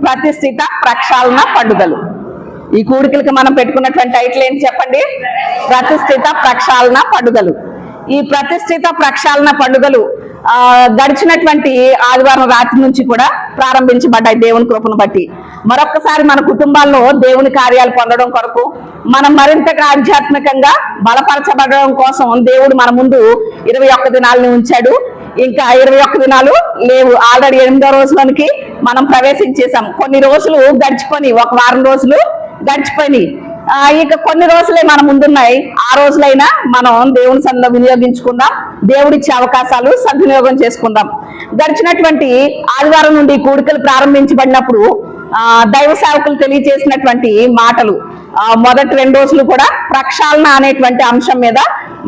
ప్రతిష్ఠిత ప్రక్షాళన పండుగలు. ఈ కూడికలకి మనం పెట్టుకున్నటువంటి టైటిల్ ఏంటి చెప్పండి? ప్రతిష్ఠిత ప్రక్షాళన పండుగలు. ఈ ప్రతిష్ఠిత ప్రక్షాళన పండుగలు గడిచినటువంటి ఆదివారం రాత్రి నుంచి కూడా ప్రారంభించబడ్డాయి దేవుని కృపను బట్టి. మరొక్కసారి మన కుటుంబాల్లో దేవుని కార్యాలు పొందడం కొరకు, మనం మరింతగా ఆధ్యాత్మికంగా బలపరచబడడం కోసం దేవుడు మన ముందు 21 దినాలని ఉంచాడు. ఇంకా 21 దినాలు లేవు, ఆల్రెడీ 8వ రోజులోనికి మనం ప్రవేశించేసాం. కొన్ని రోజులు గడిచిపోయి, ఒక వారం రోజులు గడిచిపోయి, ఇక కొన్ని రోజులే మన ముందున్నాయి. ఆ రోజులైనా మనం దేవుని సన్నిధిలో వినియోగించుకుందాం, దేవుడిచ్చే అవకాశాలు సద్వినియోగం చేసుకుందాం. గడిచినటువంటి ఆదివారం నుండి కూడికలు ప్రారంభించబడినప్పుడు దైవ సేవకులు తెలియజేసినటువంటి మాటలు, మొదటి 2 రోజులు కూడా ప్రక్షాళన అనేటువంటి అంశం మీద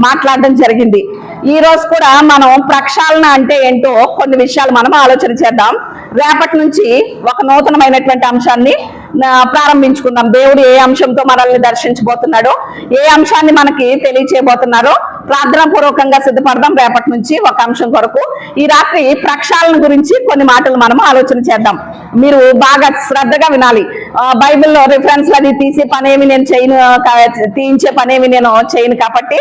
మాట్లాడడం జరిగింది. ఈ రోజు కూడా మనం ప్రక్షాళన అంటే ఏంటో కొన్ని విషయాలు మనం ఆలోచన చేద్దాం. రేపటి నుంచి ఒక నూతనమైనటువంటి అంశాన్ని ప్రారంభించుకుందాం. దేవుడు ఏ అంశంతో మనల్ని దర్శించబోతున్నాడో, ఏ అంశాన్ని మనకి తెలియచేయబోతున్నారో ప్రార్థనా పూర్వకంగా సిద్ధపడదాం. రేపటి నుంచి ఒక అంశం కొరకు ఈ రాత్రి ప్రక్షాళన గురించి కొన్ని మాటలు మనం ఆలోచన చేద్దాం. మీరు బాగా శ్రద్ధగా వినాలి. బైబిల్లో రిఫరెన్స్ అది తీసే పనేమి నేను చేయను, తీయించే పనేమి నేను చేయను. కాబట్టి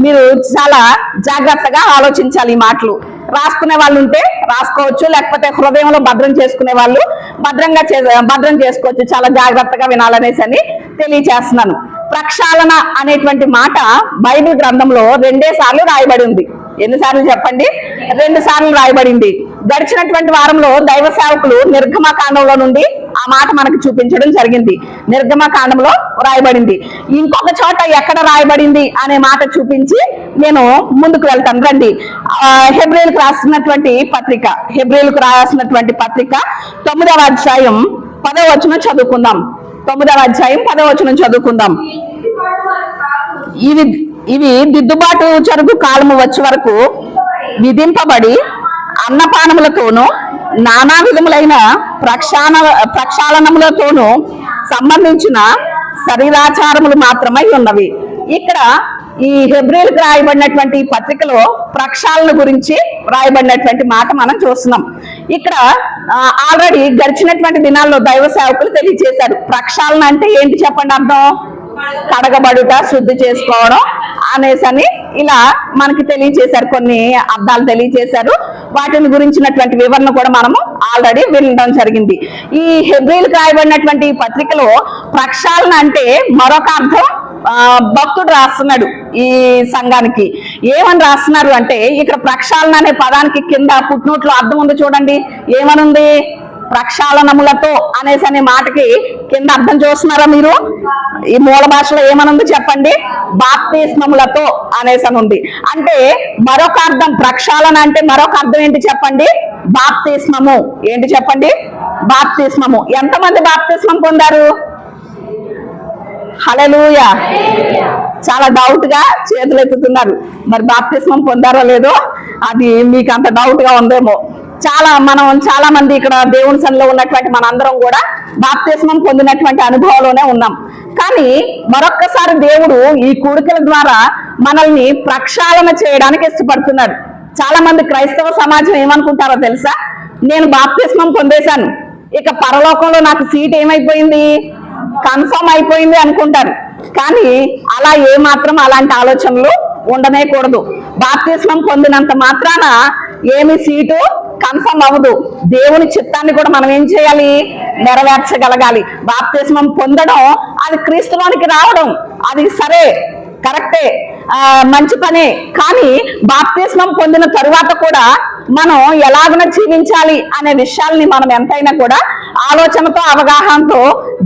మీరు చాలా జాగ్రత్తగా ఆలోచించాలి. ఈ మాటలు రాసుకునే వాళ్ళు ఉంటే రాసుకోవచ్చు, లేకపోతే హృదయంలో భద్రం చేసుకునే వాళ్ళు భద్రం చేసుకోవచ్చు. చాలా జాగ్రత్తగా వినాలనేసి అని తెలియచేస్తున్నాను. ప్రక్షాళన అనేటువంటి మాట బైబిల్ గ్రంథంలో 2 సార్లు రాయబడి ఉంది. ఎన్నిసార్లు చెప్పండి? 2 సార్లు రాయబడింది. గడిచినటువంటి వారంలో దైవ సేవకులు నిర్గమకాండంలో నుండి ఆ మాట మనకు చూపించడం జరిగింది. నిర్గమకాండంలో రాయబడింది. ఇంకొక చోట ఎక్కడ రాయబడింది అనే మాట చూపించి నేను ముందుకు వెళ్తాను. రండి, హెబ్రీయులకు రాసినటువంటి పత్రిక, 9వ అధ్యాయం 10వ వచనం చదువుకుందాం. 9వ అధ్యాయం 10వ వచనం చదువుకుందాం. ఇవి దిద్దుబాటు చెరుకు కాలము వచ్చే వరకు విధింపబడి అన్నపానములతోనూ నానా విధములైన ప్రక్షాళనములతోనూ సంబంధించిన శరీరాచారములు మాత్రమై ఉన్నవి. ఇక్కడ ఈ హెబ్రీయులకు రాయబడినటువంటి పత్రికలో ప్రక్షాళన గురించి రాయబడినటువంటి మాట మనం చూస్తున్నాం. ఇక్కడ ఆల్రెడీ గడిచినటువంటి దినాల్లో దైవ సేవకులు తెలియజేశారు. ప్రక్షాళన అంటే ఏంటి చెప్పండి? అర్థం కడగబడుట, శుద్ధి చేసుకోవడం అనేసని ఇలా మనకి తెలియజేశారు. కొన్ని అర్థాలు తెలియజేశారు. వాటిని గురించినటువంటి వివరణ కూడా మనము ఆల్రెడీ వినడం జరిగింది. ఈ హెబ్రీయులకు రాయబడినటువంటి పత్రికలో ప్రక్షాళన అంటే మరొక అర్థం భక్తుడు రాస్తున్నాడు ఈ సంఘానికి. ఏమని రాస్తున్నారు అంటే, ఇక్కడ ప్రక్షాళన అనే పదానికి కింద ఫుట్నోట్లో అర్థం ఉంది చూడండి. ఏమనుంది? ప్రక్షాళనములతో అనేసి అనే మాటకి కింద అర్థం చూస్తున్నారా మీరు? ఈ మూల భాషలో ఏమనుంది చెప్పండి? బాప్తిస్మములతో అనేసి అని ఉంది. అంటే మరొక అర్థం, ప్రక్షాళన అంటే మరొక అర్థం ఏంటి చెప్పండి? బాప్తిస్మము. ఏంటి చెప్పండి? బాప్తిస్మము. ఎంతమంది బాప్తిస్మం పొందారు? హల్లెలూయా. చాలా డౌట్ గా చేతులు ఎత్తుతున్నారు. మరి బాప్తిస్మం పొందారో లేదో అది మీకు అంత డౌట్ గా ఉందేమో. చాలా మంది ఇక్కడ దేవుని సన్నిధిలో ఉన్నటువంటి మనందరం కూడా బాప్తిస్మం పొందినటువంటి అనుభవంలోనే ఉన్నాం. కానీ మరొక్కసారి దేవుడు ఈ కూడికల ద్వారా మనల్ని ప్రక్షాళన చేయడానికి ఇష్టపడుతున్నాడు. చాలా మంది క్రైస్తవ సమాజం ఏమనుకుంటారో తెలుసా? నేను బాప్తిస్మం పొందేశాను, ఇక పరలోకంలో నాకు సీట్ ఏమైపోయింది, కన్ఫర్మ్ అయిపోయింది అనుకుంటారు. కానీ అలా ఏమాత్రం అలాంటి ఆలోచనలు ఉండనే కూడదు. బాప్తిస్మం పొందినంత మాత్రాన ఏమి సీటు కన్ఫర్మ్ అవ్వదు. దేవుని చిత్తాన్ని కూడా మనం ఏం చేయాలి? నెరవేర్చగలగాలి. బాప్తిస్మం పొందడం అది క్రీస్తులోనికి రావడం, అది సరే, కరెక్టే, మంచి పనే. కానీ బాప్తిస్మం పొందిన తరువాత కూడా మనం ఎలాగన జీవించాలి అనే విషయాల్ని మనం ఎంతైనా కూడా ఆలోచనతో, అవగాహనతో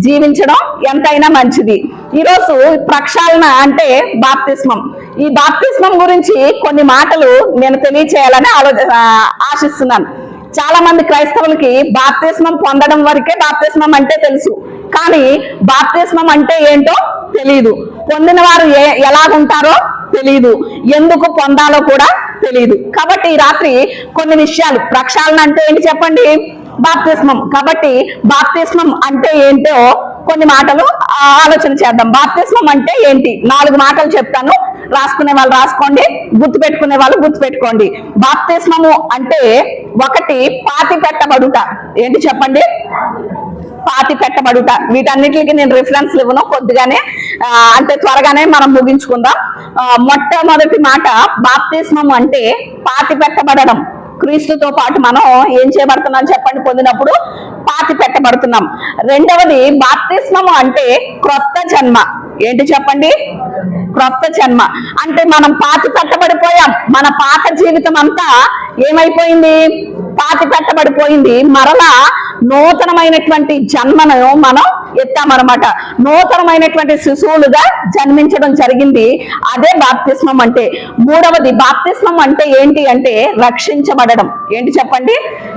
జీవించడం ఎంతైనా మంచిది. ఈరోజు ప్రక్షాళన అంటే బాప్తిస్మం. ఈ బాప్తిస్మం గురించి కొన్ని మాటలు నేను తెలియచేయాలని ఆశిస్తున్నాను. చాలా మంది క్రైస్తవులకి బాప్తిస్మం పొందడం వరకే బాప్తిస్మం అంటే తెలుసు, కానీ బాప్తిస్మం అంటే ఏంటో తెలియదు. పొందిన వారు ఎలాగుంటారో తెలియదు, ఎందుకు పొందాలో కూడా తెలియదు. కాబట్టి ఈ రాత్రి కొన్ని విషయాలు, ప్రక్షాళన అంటే ఏంటి చెప్పండి? బాప్తిస్మం. కాబట్టి బాప్తిస్మం అంటే ఏంటో కొన్ని మాటలు ఆలోచన చేద్దాం. బాప్తిస్మం అంటే ఏంటి? 4 మాటలు చెప్తాను, రాసుకునే వాళ్ళు రాసుకోండి, గుర్తు పెట్టుకునే వాళ్ళు గుర్తు పెట్టుకోండి. బాప్తిస్మము అంటే 1 పాతి పెట్టబడుట. ఏంటి చెప్పండి? పాతి పెట్టబడుట. వీటన్నిటికి నేను రిఫరెన్స్లు ఇవ్వను, కొద్దిగానే అంటే త్వరగానే మనం ముగించుకుందాం. మొట్టమొదటి మాట బాప్తిస్మం అంటే పాతి పెట్టబడడం. క్రీస్తుతో పాటు మనం ఏం చేయబడుతున్నాం చెప్పండి? పొందినప్పుడు పాతి పెట్టబడుతున్నాం. రెండవది బాప్తిస్మము అంటే క్రొత్త జన్మ. ఏంటి చెప్పండి? క్రొత్త జన్మ అంటే మనం పాతి పెట్టబడిపోయాం. మన పాత జీవితం అంతా ఏమైపోయింది? పాతి పెట్టబడిపోయింది. మరలా నూతనమైనటువంటి జన్మను మనం ఎత్తామన్నమాట. నూతనమైనటువంటి శిశువులుగా జన్మించడం జరిగింది. అదే బాప్తిస్మం అంటే. మూడవది బాప్తిస్మం అంటే ఏంటి అంటే రక్షించబడడం. ఏంటి చెప్పండి?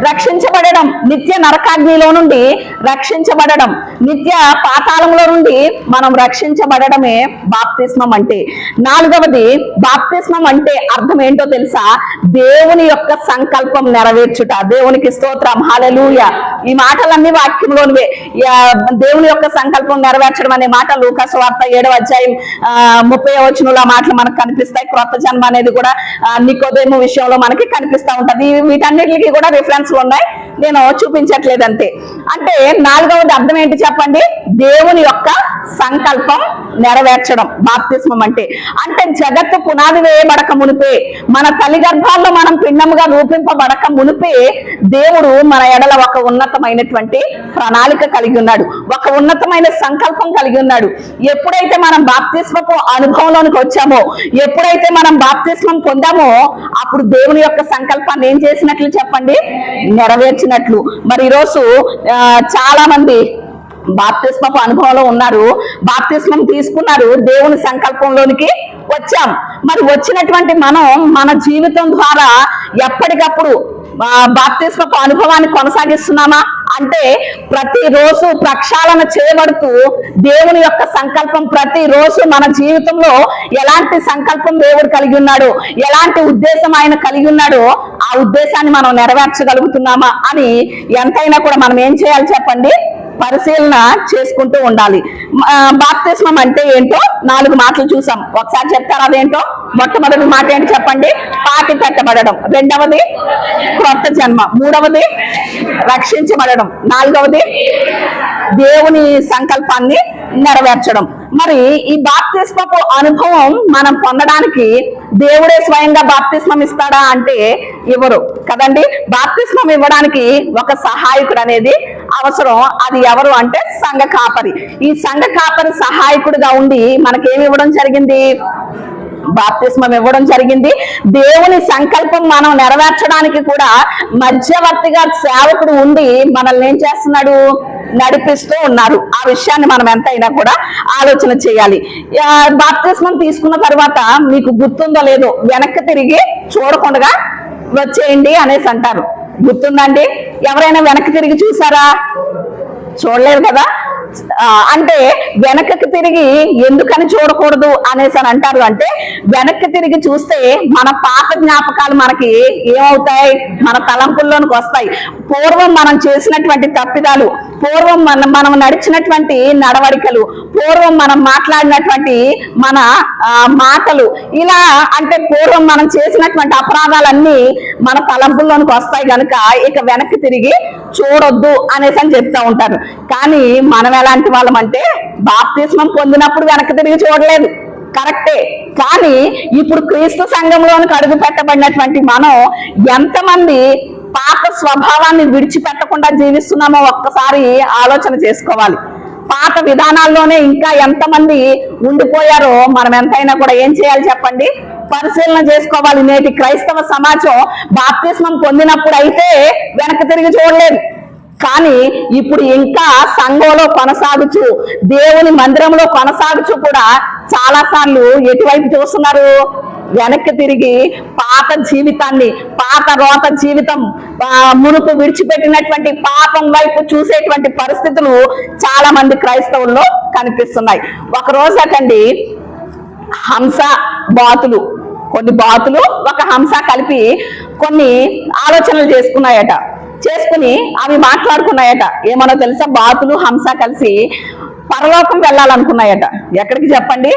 రక్షించబడడం. నిత్య నరకాగ్నిలో నుండి రక్షించబడడం, నిత్య పాతాళంలో నుండి మనం రక్షించబడడమే బాప్తిస్మం అంటే. నాలుగవది బాప్తిస్మం అంటే అర్థం ఏంటో తెలుసా? దేవుని యొక్క సంకల్పం నెరవేర్చుట. దేవునికి స్తోత్రం, హల్లెలూయా. ఈ మాటలన్నీ వాక్యంలోనివే. దేవుని యొక్క సంకల్పం నెరవేర్చడం అనే మాట లూకా సువార్త 7వ అధ్యాయం 30వ వచనంలో మాటలు మనకు కనిపిస్తాయి. క్రొత్త జన్మ అనేది కూడా నికోదేము విషయంలో మనకి కనిపిస్తూ ఉంటది. వీటన్నిటికీ కూడా రిఫరెన్స్లు ఉన్నాయి, నేను చూపించట్లేదు అంతే. అంటే నాలుగవది అర్థం ఏంటి చెప్పండి? దేవుని యొక్క సంకల్పం నెరవేర్చడం బాప్తిస్మం అంటే. అంటే జగత్తు పునాది వేయబడక మునిపే, మన తల్లి గర్భాల్లో మనం పిండముగా రూపింపబడక మునిపే దేవుడు మన ఎడల ఒక ఉన్నతమైనటువంటి ప్రణాళిక కలిగి ఉన్నాడు, ఒక ఉన్నతమైన సంకల్పం కలిగి ఉన్నాడు. ఎప్పుడైతే మనం బాప్తిస్మపు అనుభవంలోనికి వచ్చామో, ఎప్పుడైతే మనం బాప్తిస్మం పొందామో, అప్పుడు దేవుని యొక్క సంకల్పాన్ని ఏం చేసినట్లు చెప్పండి? నెరవేర్చినట్లు. మరి ఈరోజు చాలా మంది బాప్తిస్మపు అనుభవంలో ఉన్నారు, బాప్తిస్మం తీసుకున్నారు, దేవుని సంకల్పంలోనికి వచ్చాం. మరి వచ్చినటువంటి మనం మన జీవితం ద్వారా ఎప్పటికప్పుడు బాప్తిస్మపు అనుభవాన్ని కొనసాగిస్తున్నామా అంటే ప్రతిరోజు ప్రక్షాళన చేయబడుతూ దేవుని యొక్క సంకల్పం ప్రతిరోజు మన జీవితంలో ఎలాంటి సంకల్పం దేవుడు కలిగి ఉన్నాడో, ఎలాంటి ఉద్దేశం ఆయన కలిగి ఉన్నాడో ఆ ఉద్దేశాన్ని మనం నెరవేర్చగలుగుతున్నామా అని ఎంతైనా కూడా మనం ఏం చేయాలి చెప్పండి? పరిశీలన చేసుకుంటూ ఉండాలి. బాప్తిస్మం అంటే ఏంటో 4 మాటలు చూసాం. ఒకసారి చెప్తారా అదేంటో? మొట్టమొదటి మాట ఏంటి చెప్పండి? పాతి పెట్టబడడం. రెండవది క్రొత్త జన్మ. మూడవది రక్షించబడడం. నాలుగవది దేవుని సంకల్పాన్ని నెరవేర్చడం. మరి ఈ బాప్తిస్మపు అనుభవం మనం పొందడానికి దేవుడే స్వయంగా బాప్తిస్మం ఇస్తాడా అంటే ఇవ్వరు కదండి. బాప్తిస్మం ఇవ్వడానికి ఒక సహాయకుడు అనేది అవసరం. అది ఎవరు అంటే సంఘ కాపరి. ఈ సంఘ కాపరి సహాయకుడిగా ఉండి మనకేమి ఇవ్వడం జరిగింది? బాప్తిస్మం ఇవ్వడం జరిగింది. దేవుని సంకల్పం మనం నెరవేర్చడానికి కూడా మధ్యవర్తిగా సేవకుడు ఉండి మనల్ని ఏం చేస్తున్నాడు? నడిపిస్తూ ఉన్నారు. ఆ విషయాన్ని మనం ఎంతైనా కూడా ఆలోచన చేయాలి. బాప్తిస్మం తీసుకున్న తర్వాత మీకు గుర్తుందో లేదో, వెనక్కి తిరిగి చూడకుండా వచ్చేయండి అనేసి అంటారు. గుర్తుందండి? ఎవరైనా వెనక్కి తిరిగి చూసారా? చూడలేదు కదా. అంటే వెనక్కి తిరిగి ఎందుకని చూడకూడదు అనేసి అని అంటారు అంటే, వెనక్కి తిరిగి చూస్తే మన పాత జ్ఞాపకాలు మనకి ఏమవుతాయి? మన తలంపుల్లోనికి వస్తాయి. పూర్వం మనం చేసినటువంటి తప్పిదాలు, పూర్వం మనం నడిచినటువంటి నడవడికలు, పూర్వం మనం మాట్లాడినటువంటి మన మాటలు, ఇలా అంటే పూర్వం మనం చేసినటువంటి అపరాధాలన్నీ మన తలంపుల్లోనికి వస్తాయి కనుక ఇక వెనక్కి తిరిగి చూడొద్దు అనేసి అని చెప్తా ఉంటారు. కానీ మనం ఎలాంటి వాళ్ళం అంటే బాప్తిస్మం పొందినప్పుడు వెనక్కి తిరిగి చూడలేదు, కరెక్టే. కానీ ఇప్పుడు క్రీస్తు సంఘంలోనికి అడుగు పెట్టబడినటువంటి మనం ఎంతమంది పాత స్వభావాన్ని విడిచిపెట్టకుండా జీవిస్తున్నామో ఒక్కసారి ఆలోచన చేసుకోవాలి. పాత విధానాల్లోనే ఇంకా ఎంతమంది ఉండిపోయారో మనం ఎంతైనా కూడా ఏం చేయాలి చెప్పండి? పరిశీలన చేసుకోవాలి. నేటి క్రైస్తవ సమాజం బాప్తిస్మం పొందినప్పుడు అయితే వెనక్కి తిరిగి చూడలేదు, కానీ ఇప్పుడు ఇంకా సంఘంలో కొనసాగుచు, దేవుని మందిరంలో కొనసాగుచు కూడా చాలా సార్లు ఎటువైపు చూస్తున్నారు? వెనక్కి తిరిగి పాత జీవితాన్ని, పాత రోత జీవితం, మునుపు విడిచిపెట్టినటువంటి పాపం వైపు చూసేటువంటి పరిస్థితులు చాలా మంది క్రైస్తవుల్లో కనిపిస్తున్నాయి. ఒక రోజటండి హంస బాతులు, కొన్ని బాతులు ఒక హంస కలిపి కొన్ని ఆలోచనలు చేసుకున్నాయట. చేసుకుని అవి మాట్లాడుకున్నాయట. ఏమనో తెలుసా? బాతులు హంస కలిసి పరలోకం వెళ్ళాలనుకున్నాయట. ఎక్కడికి చెప్పండి?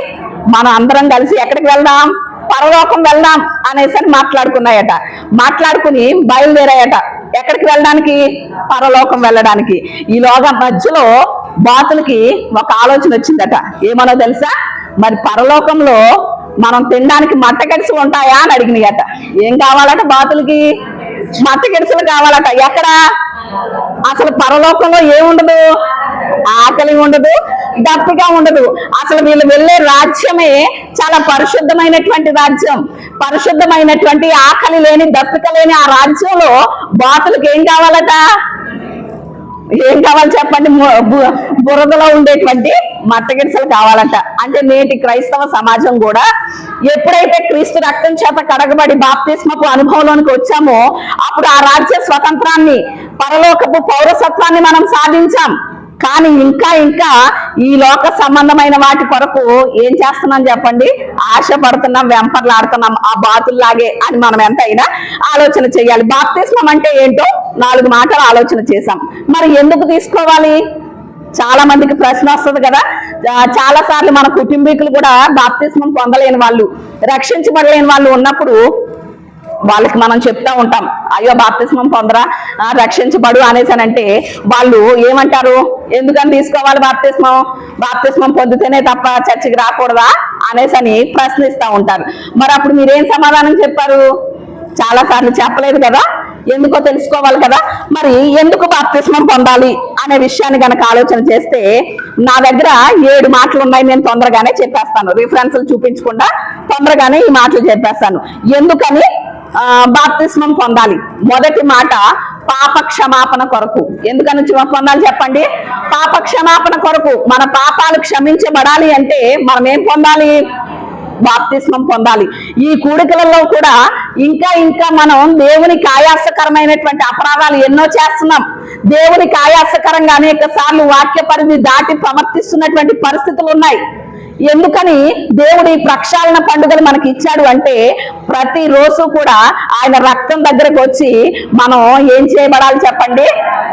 మనం అందరం కలిసి ఎక్కడికి వెళ్దాం? పరలోకం వెళ్దాం అనేసి మాట్లాడుకున్నాయట. మాట్లాడుకుని బయలుదేరాయట. ఎక్కడికి వెళ్ళడానికి? పరలోకం వెళ్ళడానికి. ఈలోగా మధ్యలో బాతులకి ఒక ఆలోచన వచ్చిందట. ఏమనో తెలుసా? మరి పరలోకంలో మనం తినడానికి మట్టగడిసి ఉంటాయా అని అడిగినాయట. ఏం కావాలట బాతులకి? మట్టగడిసలు కావాలట. ఎక్కడ? అసలు పరలోకంలో ఏముండదు? ఆకలి ఉండదు, దప్పిగా ఉండదు. అసలు వీళ్ళు వెళ్ళే రాజ్యమే చాలా పరిశుద్ధమైనటువంటి రాజ్యం. పరిశుద్ధమైనటువంటి ఆకలి లేని, దప్పిక లేని ఆ రాజ్యంలో బాతులకు ఏం కావాలట? ఏం కావాలి చెప్పండి? బురదలో ఉండేటువంటి మట్టగిరిసలు కావాలట. అంటే నేటి క్రైస్తవ సమాజం కూడా ఎప్పుడైతే క్రీస్తు రక్తం చేత కడగబడి బాప్తిస్మపు అనుభవంలోనికి వచ్చామో అప్పుడు ఆ రాజ్య స్వతంత్రాన్ని, పరలోకపు పౌరసత్వాన్ని మనం సాధించాం. కానీ ఇంకా ఇంకా ఈ లోక సంబంధమైన వాటి కొరకు ఏం చేస్తున్నాం చెప్పండి? ఆశపడుతున్నాం, వెంపర్లాడుతున్నాం ఆ బాతుల్లాగే అని మనం ఎంతైనా ఆలోచన చేయాలి. బాప్తిస్మం అంటే ఏంటో 4 మాటలు ఆలోచన చేశాం. మరి ఎందుకు తీసుకోవాలి? చాలా మందికి ప్రశ్న వస్తుంది కదా. చాలా సార్లు మన కుటుంబీకులు కూడా బాప్తిస్మం పొందలేని వాళ్ళు, రక్షించబడలేని వాళ్ళు ఉన్నప్పుడు వాళ్ళకి మనం చెప్తా ఉంటాం, అయ్యో బాప్తిస్మం పొందరా, రక్షించబడు అనేసానంటే వాళ్ళు ఏమంటారు? ఎందుకని తీసుకోవాలి బాప్తిస్మం? బాప్తిస్మం పొందితేనే తప్ప చర్చికి రాకూడదా అనేసని ప్రశ్నిస్తూ ఉంటారు. మరి అప్పుడు మీరేం సమాధానం చెప్పారు? చాలా సార్లు చెప్పలేదు కదా. ఎందుకో తెలుసుకోవాలి కదా. మరి ఎందుకు బాప్తిస్మం పొందాలి అనే విషయాన్ని గనక ఆలోచన చేస్తే నా దగ్గర 7 మాటలు ఉన్నాయి. నేను తొందరగానే చెప్పేస్తాను, రిఫరెన్స్లు చూపించకుండా తొందరగానే ఈ మాటలు చెప్పేస్తాను. ఎందుకని బాప్తిస్మం పొందాలి? మొదటి మాట, పాప క్షమాపణ కొరకు. ఎందుకని పొందాలి చెప్పండి? పాప క్షమాపణ కొరకు. మన పాపాలు క్షమించబడాలి అంటే మనం ఏం పొందాలి? బాప్తిస్మం పొందాలి. ఈ కూడికలలో కూడా ఇంకా ఇంకా మనం దేవునికి ఆయాసకరమైనటువంటి అపరాధాలు ఎన్నో చేస్తున్నాం. దేవునికి ఆయాసకరంగా అనేక సార్లు వాక్య పరిధి దాటి ప్రవర్తిస్తున్నటువంటి పరిస్థితులు ఉన్నాయి. ఎందుకని దేవుడు ఈ ప్రక్షాళన పండుగలు మనకి ఇచ్చాడు అంటే ప్రతిరోజు కూడా ఆయన రక్తం దగ్గరకు వచ్చి మనం ఏం చేయబడాలి చెప్పండి?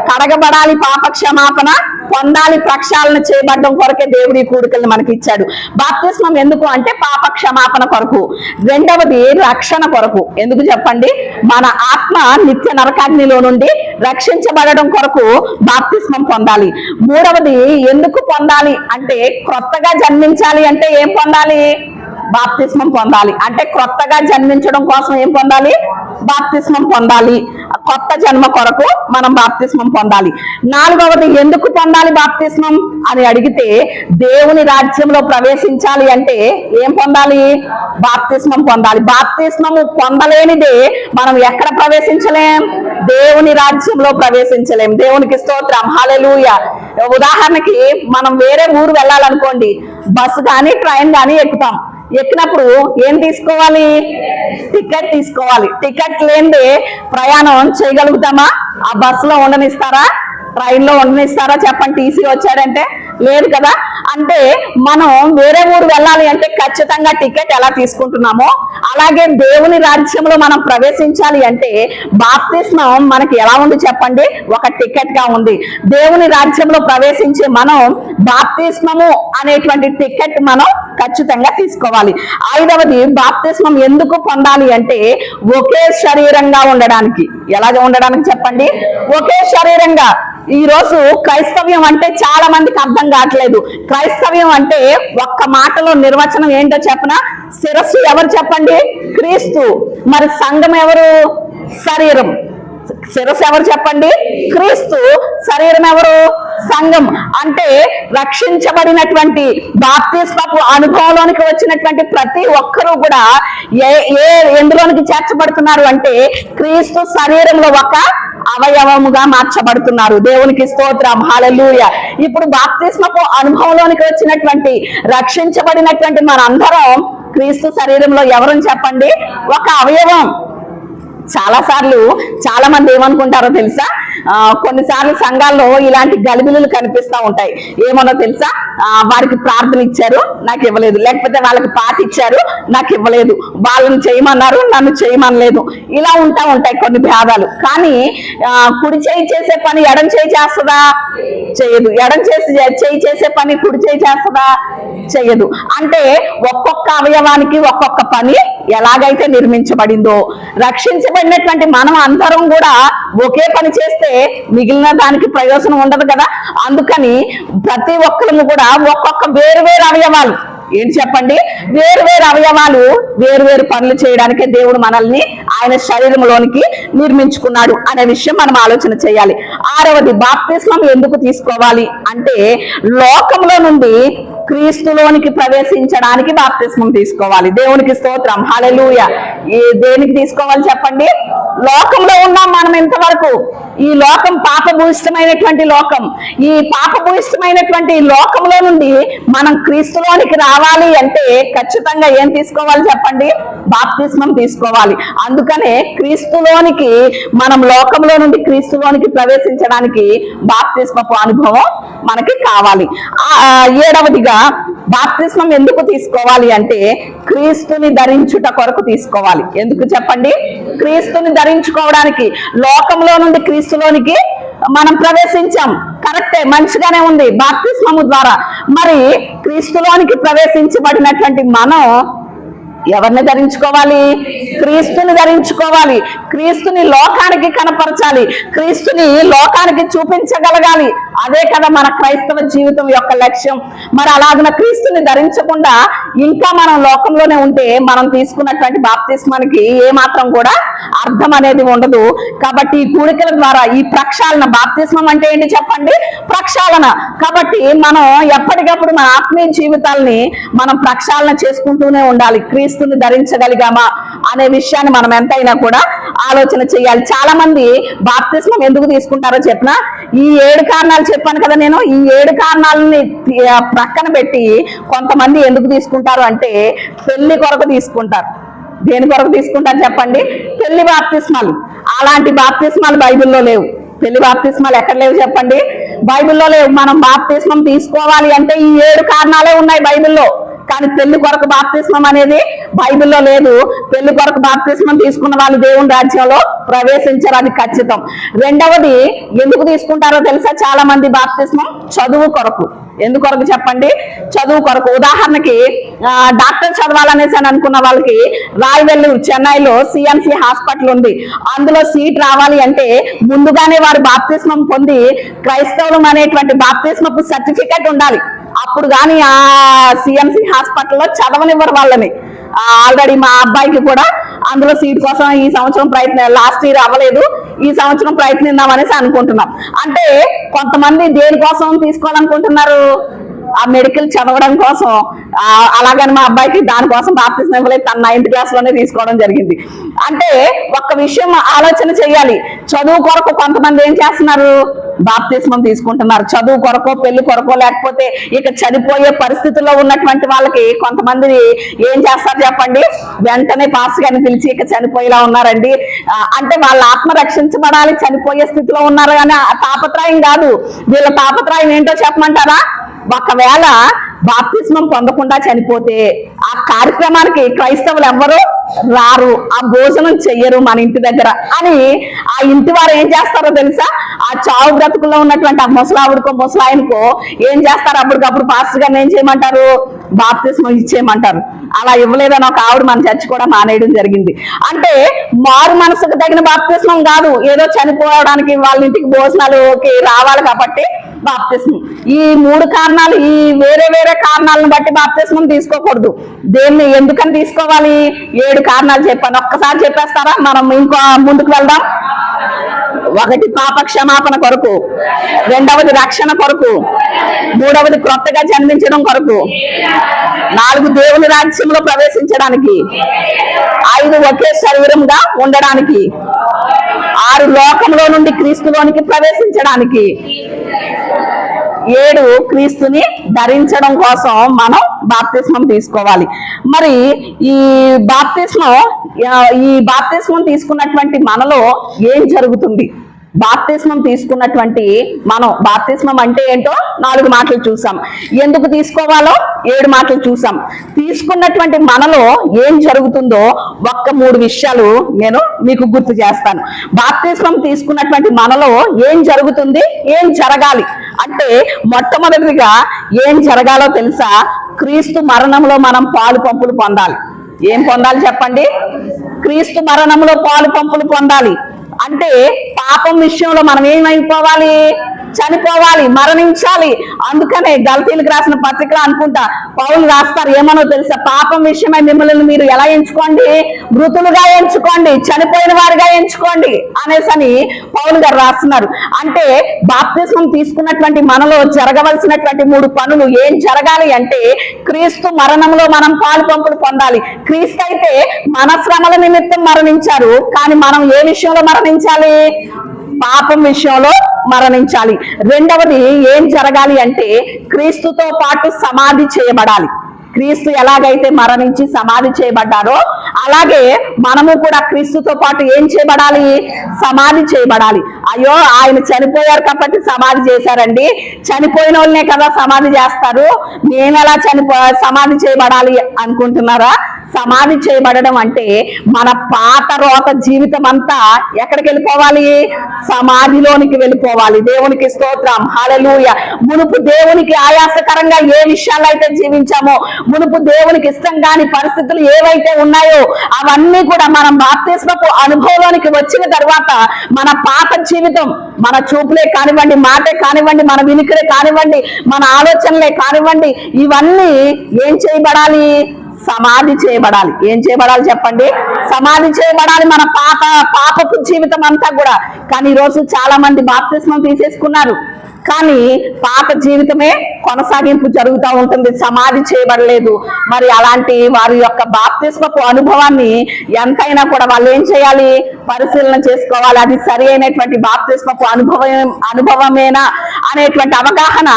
కడగబడాలి, పాప క్షమాపణ పొందాలి, ప్రక్షాళన చేయబడడం కొరకే దేవుడి కూడికలను మనకి ఇచ్చాడు. బాప్తిస్మం ఎందుకు అంటే పాప క్షమాపణ కొరకు. రెండవది రక్షణ కొరకు. ఎందుకు చెప్పండి? మన ఆత్మ నిత్య నరకాగ్నిలో నుండి రక్షించబడడం కొరకు బాప్తిస్మం పొందాలి. మూడవది ఎందుకు పొందాలి అంటే క్రొత్తగా జన్మించాలి అంటే ఏం పొందాలి? బాప్తిస్మం పొందాలి. అంటే క్రొత్తగా జన్మించడం కోసం ఏం పొందాలి? బాప్తిస్మం పొందాలి. కొత్త జన్మ కొరకు మనం బాప్తిస్మం పొందాలి. నాలుగవది ఎందుకు పొందాలి బాప్తిస్మం అని అడిగితే దేవుని రాజ్యంలో ప్రవేశించాలి అంటే ఏం పొందాలి? బాప్తిస్మం పొందాలి. బాప్తిస్మము పొందలేనిదే మనం ఎక్కడ ప్రవేశించలేం? దేవుని రాజ్యంలో ప్రవేశించలేం. దేవునికి స్తోత్రం, హల్లెలూయా. ఉదాహరణకి మనం వేరే ఊరు వెళ్ళాలనుకోండి, బస్సు కానీ ట్రైన్ కానీ ఎక్కుతాం. ఎక్కినప్పుడు ఏం తీసుకోవాలి? టికెట్ తీసుకోవాలి. టికెట్ లేనిదే ప్రయాణం చేయగలుగుతామా? ఆ బస్సులో ఉండనిస్తారా? ట్రైన్లో ఉండనిస్తారా చెప్పండి? టీసీ వచ్చాడంటే లేదు కదా. అంటే మనం వేరే ఊరు వెళ్ళాలి అంటే ఖచ్చితంగా టికెట్ ఎలా తీసుకుంటున్నామో అలాగే దేవుని రాజ్యంలో మనం ప్రవేశించాలి అంటే బాప్తిస్మం మనకి ఎలా ఉంది చెప్పండి? ఒక టికెట్ గా ఉంది. దేవుని రాజ్యంలో ప్రవేశించే మనం బాప్తిస్మము అనేటువంటి టికెట్ మనం ఖచ్చితంగా తీసుకోవాలి. ఐదవది బాప్తిస్మం ఎందుకు పొందాలి అంటే ఒకే శరీరంగా ఉండడానికి. ఎలాగ ఉండడానికి చెప్పండి? ఒకే శరీరంగా. ఈ రోజు క్రైస్తవ్యం అంటే చాలా మందికి అర్థం కావట్లేదు. క్రైస్తవ్యం అంటే ఒక్క మాటలో నిర్వచనం ఏంటో చెప్పనా? శిరస్సు ఎవరు చెప్పండి? క్రీస్తు. మరి సంఘం ఎవరు? శరీరం. శిరస్సు ఎవరు చెప్పండి? క్రీస్తు. శరీరం ఎవరు? సంఘం. అంటే రక్షించబడినటువంటి బాప్తిస్మపు అనుభవంలోనికి వచ్చినటువంటి ప్రతి ఒక్కరూ కూడా ఎందులోనికి చేర్చబడుతున్నారు అంటే క్రీస్తు శరీరంలో ఒక అవయవముగా మార్చబడుతున్నారు. దేవునికి స్తోత్రం, హల్లెలూయా. ఇప్పుడు బాప్తిస్మపు అనుభవంలోనికి వచ్చినటువంటి రక్షించబడినటువంటి మనందరం క్రీస్తు శరీరంలో ఎవరని చెప్పండి? ఒక అవయవం. చాలా మంది ఏమనుకుంటారో తెలుసా? కొన్నిసార్లు సంఘాల్లో ఇలాంటి గలిబిలులు కనిపిస్తూ ఉంటాయి. ఏమన్నా తెలుసా? వారికి ప్రార్థన ఇచ్చారు, నాకు ఇవ్వలేదు. లేకపోతే వాళ్ళకి పాట ఇచ్చారు, నాకు ఇవ్వలేదు. వాళ్ళని చేయమన్నారు, నన్ను చేయమనలేదు. ఇలా ఉంటాయి కొన్ని భేదాలు. కానీ కుడి చేయి చేసే పని ఎడం చేయి చేస్తుందా? చేయదు. ఎడం చేయి చేసే పని కుడి చేయి చేస్తుందా? చేయదు. అంటే ఒక్కొక్క అవయవానికి ఒక్కొక్క పని ఎలాగైతే నిర్మించబడిందో, రక్షించబడినటువంటి మనం అందరం కూడా ఒకే పని చేస్తే మిగిలిన దానికి ప్రయోజనం ఉండదు కదా. అందుకని ప్రతి ఒక్కరు కూడా ఒక్కొక్క వేరు అవయవాలు, ఏంటి చెప్పండి, వేరు అవయవాలు వేరు పనులు చేయడానికే దేవుడు మనల్ని ఆయన శరీరంలోనికి నిర్మించుకున్నాడు అనే విషయం మనం ఆలోచన చేయాలి. 6వది, బాప్తిస్మం ఎందుకు తీసుకోవాలి అంటే లోకంలో నుండి క్రీస్తులోనికి ప్రవేశించడానికి బాప్తిస్మం తీసుకోవాలి. దేవునికి స్తోత్రం, హల్లెలూయా. దేనికి తీసుకోవాలి చెప్పండి? లోకంలో ఉన్నాం మనం ఇంతవరకు. ఈ లోకం పాపభూయిష్టమైనటువంటి లోకం. ఈ పాపభూయిష్టమైనటువంటి లోకంలో నుండి మనం క్రీస్తులోనికి రావాలి అంటే ఖచ్చితంగా ఏం తీసుకోవాలి చెప్పండి? బాప్తిస్మం తీసుకోవాలి. అందుకనే క్రీస్తులోనికి, మనం లోకంలో నుండి క్రీస్తులోనికి ప్రవేశించడానికి బాప్తిస్మపు అనుభవం మనకి కావాలి. 7వదిగా బాప్తిస్మం ఎందుకు తీసుకోవాలి అంటే క్రీస్తుని ధరించుట కొరకు తీసుకోవాలి. ఎందుకు చెప్పండి? క్రీస్తుని ధరించుకోవడానికి. లోకంలో నుండి క్రీస్తులోనికి మనం ప్రవేశించాం, కరెక్టే, మంచిగానే ఉంది బాప్తిస్మము ద్వారా. మరి క్రీస్తులోనికి ప్రవేశించబడినటువంటి మనం ఎవరిని ధరించుకోవాలి? క్రీస్తుని ధరించుకోవాలి. క్రీస్తుని లోకానికి కనపరచాలి, క్రీస్తుని లోకానికి చూపించగలగాలి. అదే కదా మన క్రైస్తవ జీవితం యొక్క లక్ష్యం. మరి అలాగిన క్రీస్తుని ధరించకుండా ఇంకా మనం లోకంలోనే ఉంటే మనం తీసుకున్నటువంటి బాప్తిస్మానికి ఏమాత్రం కూడా అర్థం అనేది ఉండదు. కాబట్టి ఈ కూడికల ద్వారా ఈ ప్రక్షాళన, బాప్తిస్మం అంటే ఏంటి చెప్పండి? ప్రక్షాళన. కాబట్టి మనం ఎప్పటికప్పుడు మన ఆత్మీయ జీవితాలని మనం ప్రక్షాళన చేసుకుంటూనే ఉండాలి. క్రీస్తుని ధరించగలిగామా అనే విషయాన్ని మనం ఎంతైనా కూడా ఆలోచన చేయాలి. చాలా మంది బాప్తిస్మం ఎందుకు తీసుకుంటారో చెప్పిన, ఈ 7 కారణాలు చెప్పాను కదా నేను. ఈ 7 కారణాలని ప్రక్కన పెట్టి కొంతమంది ఎందుకు తీసుకుంటారు అంటే పెళ్లి కొరకు తీసుకుంటారు. దేని కొరకు తీసుకుంటారు చెప్పండి? పెళ్లి బాప్తిస్మాలు. అలాంటి బాప్తిస్మాలు బైబిల్లో లేవు. పెళ్లి బాప్తిస్మాలు ఎక్కడ లేవు చెప్పండి? బైబిల్లో లేవు. మనం బాప్తిస్మం తీసుకోవాలి అంటే ఈ 7 కారణాలే ఉన్నాయి బైబిల్లో. కానీ పెళ్లి కొరకు బాప్తిస్మం అనేది బైబిల్లో లేదు. పెళ్లి కొరకు బాప్తిస్మం తీసుకున్న వాళ్ళు దేవుని రాజ్యంలో ప్రవేశించారు, అది ఖచ్చితం. 2వది ఎందుకు తీసుకుంటారో తెలుసా? చాలా మంది బాప్తిస్మం చదువు కొరకు. ఎందుకొరకు చెప్పండి? చదువు కొరకు. ఉదాహరణకి డాక్టర్ చదవాలనేసి అని అనుకున్న వాళ్ళకి రాయవెల్లూరు, చెన్నైలో CMC హాస్పిటల్ ఉంది. అందులో సీట్ రావాలి అంటే ముందుగానే వారు బాప్తిస్మం పొంది క్రైస్తవులం అనేటువంటి బాప్తిస్మపు సర్టిఫికెట్ ఉండాలి. అప్పుడు కానీ ఆ CMC హాస్పిటల్లో చదవనివ్వరు వాళ్ళని. ఆల్రెడీ మా అబ్బాయికి కూడా అందులో సీట్ కోసం ఈ సంవత్సరం లాస్ట్ ఇయర్ అవ్వలేదు, ఈ సంవత్సరం ప్రయత్నిద్దాం అనేసి అనుకుంటున్నాం. అంటే కొంతమంది దేనికోసం తీసుకోవాలనుకుంటున్నారు? ఆ మెడికల్ చదవడం కోసం. అలాగని మా అబ్బాయికి దానికోసం బాప్తిస్మం ఇవ్వలేదు, తన 9th క్లాస్లోనే తీసుకోవడం జరిగింది. అంటే ఒక్క విషయం ఆలోచన చేయాలి. చదువు కొరకు కొంతమంది ఏం చేస్తున్నారు? బాప్తిస్మం తీసుకుంటున్నారు. చదువు కొరకో, పెళ్లి కొరకో, లేకపోతే ఇక చనిపోయే పరిస్థితుల్లో ఉన్నటువంటి వాళ్ళకి కొంతమంది ఏం చేస్తారు చెప్పండి? వెంటనే పాస్టర్ గారిని పిలిచి ఇక చనిపోయేలా ఉన్నారండి అంటే వాళ్ళ ఆత్మ రక్షించబడాలి, చనిపోయే స్థితిలో ఉన్నారు కానీ తాపత్రయం కాదు. వీళ్ళ తాపత్రయం ఏంటో చెప్పమంటారా? ఒకవేళ బాప్తిస్మం పొందకుండా చనిపోతే ఆ కార్యక్రమానికి క్రైస్తవులు ఎవ్వరు రారు, ఆ భోజనం చెయ్యరు మన ఇంటి దగ్గర అని ఆ ఇంటి వారు ఏం చేస్తారో తెలుసా? ఆ చావు బ్రతుకుల్లో ఉన్నటువంటి ఆ ముసలావిడికో ముసలాయనకో ఏం చేస్తారు? అప్పటికప్పుడు పాస్టర్ గారిని ఏం చేయమంటారు? బాప్తిస్మం ఇచ్చేయమంటారు. అలా ఇవ్వలేదని ఒక ఆవిడ మన చర్చ్ కూడా మానేయడం జరిగింది. అంటే మారు మనసుకు తగిన బాప్తిస్మం కాదు, ఏదో చనిపోవడానికి వాళ్ళ ఇంటికి భోజనాలకి రావాలి కాబట్టి బాప్తిస్మం. ఈ 3 కారణాలు, ఈ వేరే కారణాలను బట్టి బాప్తిస్మం తీసుకోకూడదు. దేన్ని ఎందుకని తీసుకోవాలి? 7 కారణాలు చెప్పాను. ఒక్కసారి చెప్పేస్తారా? మనం ఇంకో ముందుకు వెళ్దాం. 1 పాప క్షమాపణ కొరకు, 2వది రక్షణ కొరకు, 3వది క్రొత్తగా జన్మించడం కొరకు, 4 దేవుని రాజ్యంలో ప్రవేశించడానికి, 5 ఒకే శరీరంగా ఉండడానికి, 6 లోకంలో నుండి క్రీస్తులోనికి ప్రవేశించడానికి, 7 క్రీస్తుని ధరించడం కోసం మనం బాప్తిస్మం తీసుకోవాలి. మరి ఈ బాప్తిస్మం తీసుకున్నటువంటి మనలో ఏం జరుగుతుంది? బాప్తిస్మం తీసుకున్నటువంటి మనం, బాప్తిస్మం అంటే ఏంటో 4 మాటలు చూసాం, ఎందుకు తీసుకోవాలో 7 మాటలు చూసాం. తీసుకున్నటువంటి మనలో ఏం జరుగుతుందో ఒక్క 3 విషయాలు నేను మీకు గుర్తు చేస్తాను. బాప్తిస్మం తీసుకున్నటువంటి మనలో ఏం జరుగుతుంది, ఏం జరగాలి అంటే, మొట్టమొదటిగా ఏం జరగాలో తెలుసా? క్రీస్తు మరణంలో మనం పాలు పంపులు పొందాలి. ఏం పొందాలి చెప్పండి? క్రీస్తు మరణంలో పాలు పంపులు పొందాలి. అంటే పాపం విషయంలో మనం ఏమైపోవాలి? చనిపోవాలి, మరణించాలి. అందుకనే గలతీయులకు రాసిన పత్రికలో అనుకుంటా పౌలు రాస్తారు, ఏమనో తెలుసా? పాపం విషయమై మిమ్మల్ని మీరు ఎలా ఎంచుకోండి? మృతులుగా ఎంచుకోండి, చనిపోయిన వారిగా ఎంచుకోండి అనేసని పౌలు గారు రాస్తున్నారు. అంటే బాప్తిస్మం తీసుకున్నటువంటి మనలో జరగవలసినటువంటి 3 పనులు ఏం జరగాలి అంటే, క్రీస్తు మరణంలో మనం పాలు పంపులు పొందాలి. క్రీస్తు అయితే మన శ్రమల నిమిత్తం మరణించారు, కానీ మనం ఏ విషయంలో మరణించాలి? పాపం విషయంలో మరణించాలి. రెండవది ఏం జరగాలి అంటే, క్రీస్తుతో పాటు సమాధి చేయబడాలి. క్రీస్తు ఎలాగైతే మరణించి సమాధి చేయబడ్డారో అలాగే మనము కూడా క్రీస్తుతో పాటు ఏం చేయబడాలి? సమాధి చేయబడాలి. అయ్యో, ఆయన చనిపోయారు కాబట్టి సమాధి చేశారండి, చనిపోయిన వాళ్ళనే కదా సమాధి చేస్తారు, నేను ఎలా సమాధి చేయబడాలి అనుకుంటున్నారా? సమాధి చేయబడడం అంటే మన పాత రోత జీవితం అంతా ఎక్కడికి వెళ్ళిపోవాలి? సమాధిలోనికి వెళ్ళిపోవాలి. దేవునికి స్తోత్రం, హల్లెలూయా. మునుపు దేవునికి ఆయాసకరంగా ఏ విషయాలు అయితే జీవించామో, మునుపు దేవునికి ఇష్టం కాని పరిస్థితులు ఏవైతే ఉన్నాయో అవన్నీ కూడా మనం బాప్తిస్మపు అనుభవంలోనికి వచ్చిన తర్వాత మన పాత జీవితం, మన చూపులే కానివ్వండి, మాటే కానివ్వండి, మన వినికిడే కానివ్వండి, మన ఆలోచనలే కానివ్వండి, ఇవన్నీ ఏం చేయబడాలి? సమాధి చేయబడాలి. ఏం చేయబడాలి చెప్పండి? సమాధి చేయబడాలి మన పాపపు జీవితం అంతా కూడా. కానీ ఈరోజు చాలా మంది బాప్తిస్మం తీసేసుకున్నారు, కానీ పాత జీవితమే కొనసాగింపు జరుగుతూ ఉంటుంది, సమాధి చేయబడలేదు. మరి అలాంటి వారి యొక్క బాప్తిస్మపు అనుభవాన్ని ఎంతైనా కూడా వాళ్ళు ఏం చేయాలి? పరిశీలన చేసుకోవాలి. అది సరి అయినటువంటి బాప్తిస్మపు అనుభవమేనా అనేటువంటి అవగాహన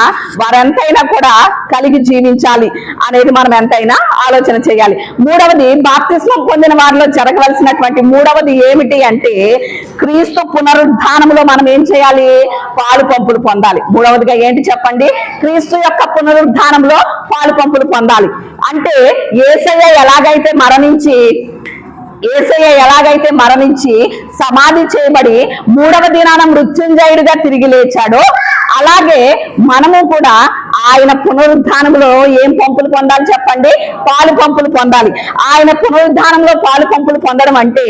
వారెంతైనా కూడా కలిగి జీవించాలి అనేది మనం ఎంతైనా ఆలోచన చేయాలి. మూడవది, బాప్తిస్మం పొందిన వారిలో జరగవలసినటువంటి మూడవది ఏమిటి అంటే, క్రీస్తు పునరుద్ధానంలో మనం ఏం చేయాలి? పాలు పంపులు పొందాలి. మూడవదిగా ఏంటి చెప్పండి? క్రీస్తు యొక్క పునరుద్ధానంలో పాలు పంపులు పొందాలి. అంటే యేసయ్య ఎలాగైతే మరణించి సమాధి చేయబడి 3వ దినాన మృత్యుంజయుడిగా తిరిగి లేచాడో, అలాగే మనము కూడా ఆయన పునరుద్ధానంలో ఏం పంపులు పొందాలి చెప్పండి? పాలు పంపులు పొందాలి. ఆయన పునరుద్ధానంలో పాలు పంపులు పొందడం అంటే,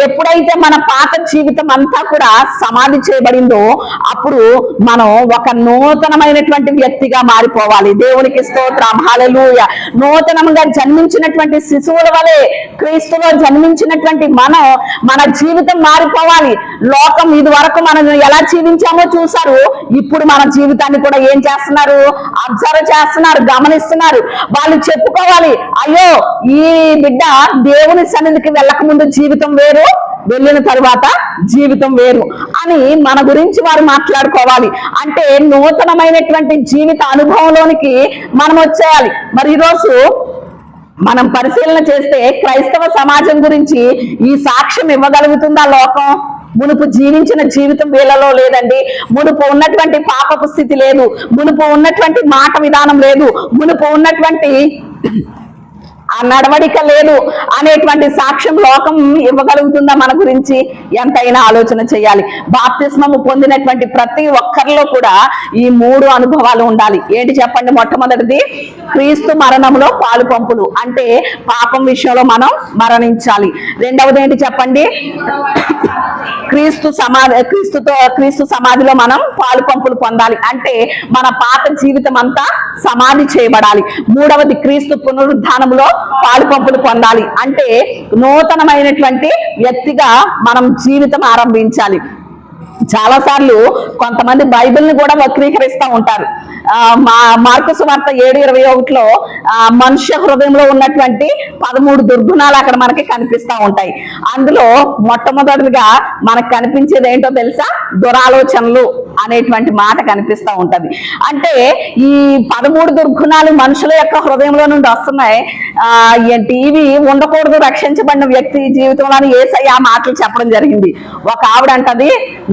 ఎప్పుడైతే మన పాత జీవితం అంతా కూడా సమాధి చేయబడిందో అప్పుడు మనం ఒక నూతనమైనటువంటి వ్యక్తిగా మారిపోవాలి. దేవునికి స్తోత్రం, హల్లెలూయా. నూతనంగా జన్మించినటువంటి శిశువుల వలె క్రీస్తులో జన్మించినటువంటి మన జీవితం మారిపోవాలి. లోకం ఇది వరకు మనం ఎలా జీవించామో చూసారు, ఇప్పుడు మన జీవితాన్ని కూడా ఏం చేస్తున్నారు? అబ్జర్వ్ చేస్తున్నారు, గమనిస్తున్నారు. వాళ్ళు చెప్పుకోవాలి, అయ్యో ఈ బిడ్డ దేవుని సన్నిధికి వెళ్ళక ముందు జీవితం వేరు, వెళ్ళిన తర్వాత జీవితం వేరు అని మన గురించి వారు మాట్లాడుకోవాలి. అంటే నూతనమైనటువంటి జీవిత అనుభవంలోనికి మనం వచ్చేయాలి. మరి ఈరోజు మనం పరిశీలన చేస్తే క్రైస్తవ సమాజం గురించి ఈ సాక్ష్యం ఇవ్వగలుగుతుందా లోకం? మునుపు జీవించిన జీవితం వీళ్ళలో లేదండి, మునుపు ఉన్నటువంటి పాపపు స్థితి లేదు, మునుపు ఉన్నటువంటి మాట విధానం లేదు, మునుపు ఉన్నటువంటి ఆ నడవడిక లేదు అనేటువంటి సాక్ష్యం లోకం ఇవ్వగలుగుతుందా మన గురించి? ఎంతైనా ఆలోచన చేయాలి. బాప్తిస్మము పొందినటువంటి ప్రతి ఒక్కరిలో కూడా ఈ 3 అనుభవాలు ఉండాలి. ఏంటి చెప్పండి? మొట్టమొదటిది, క్రీస్తు మరణంలో పాలు పంపులు, అంటే పాపం విషయంలో మనం మరణించాలి. రెండవది ఏంటి చెప్పండి? క్రీస్తు సమాధిలో మనం పాలు పంపులు పొందాలి, అంటే మన పాత జీవితం అంతా సమాధి చేయబడాలి. మూడవది, క్రీస్తు పునరుద్ధానంలో పాలు పంపులు పొందాలి, అంటే నూతనమైనటువంటి వ్యక్తిగా మనం జీవితం ఆరంభించాలి. చాలా సార్లు కొంతమంది బైబిల్ని కూడా వక్రీకరిస్తూ ఉంటారు. మార్కు సువార్త 7:21లో మనుష్య హృదయంలో ఉన్నటువంటి 13 దుర్గుణాలు అక్కడ మనకి కనిపిస్తూ ఉంటాయి. అందులో మొట్టమొదటిగా మనకు కనిపించేది ఏంటో తెలుసా? దురాలోచనలు అనేటువంటి మాట కనిపిస్తూ ఉంటది. అంటే ఈ 13 దుర్గుణాలు మనుషుల యొక్క హృదయంలో నుండి వస్తున్నాయి. ఇవి ఉండకూడదు రక్షించబడిన వ్యక్తి జీవితంలోని యేసయ్య ఆ మాటలు చెప్పడం జరిగింది. ఒక ఆవిడ అంటది,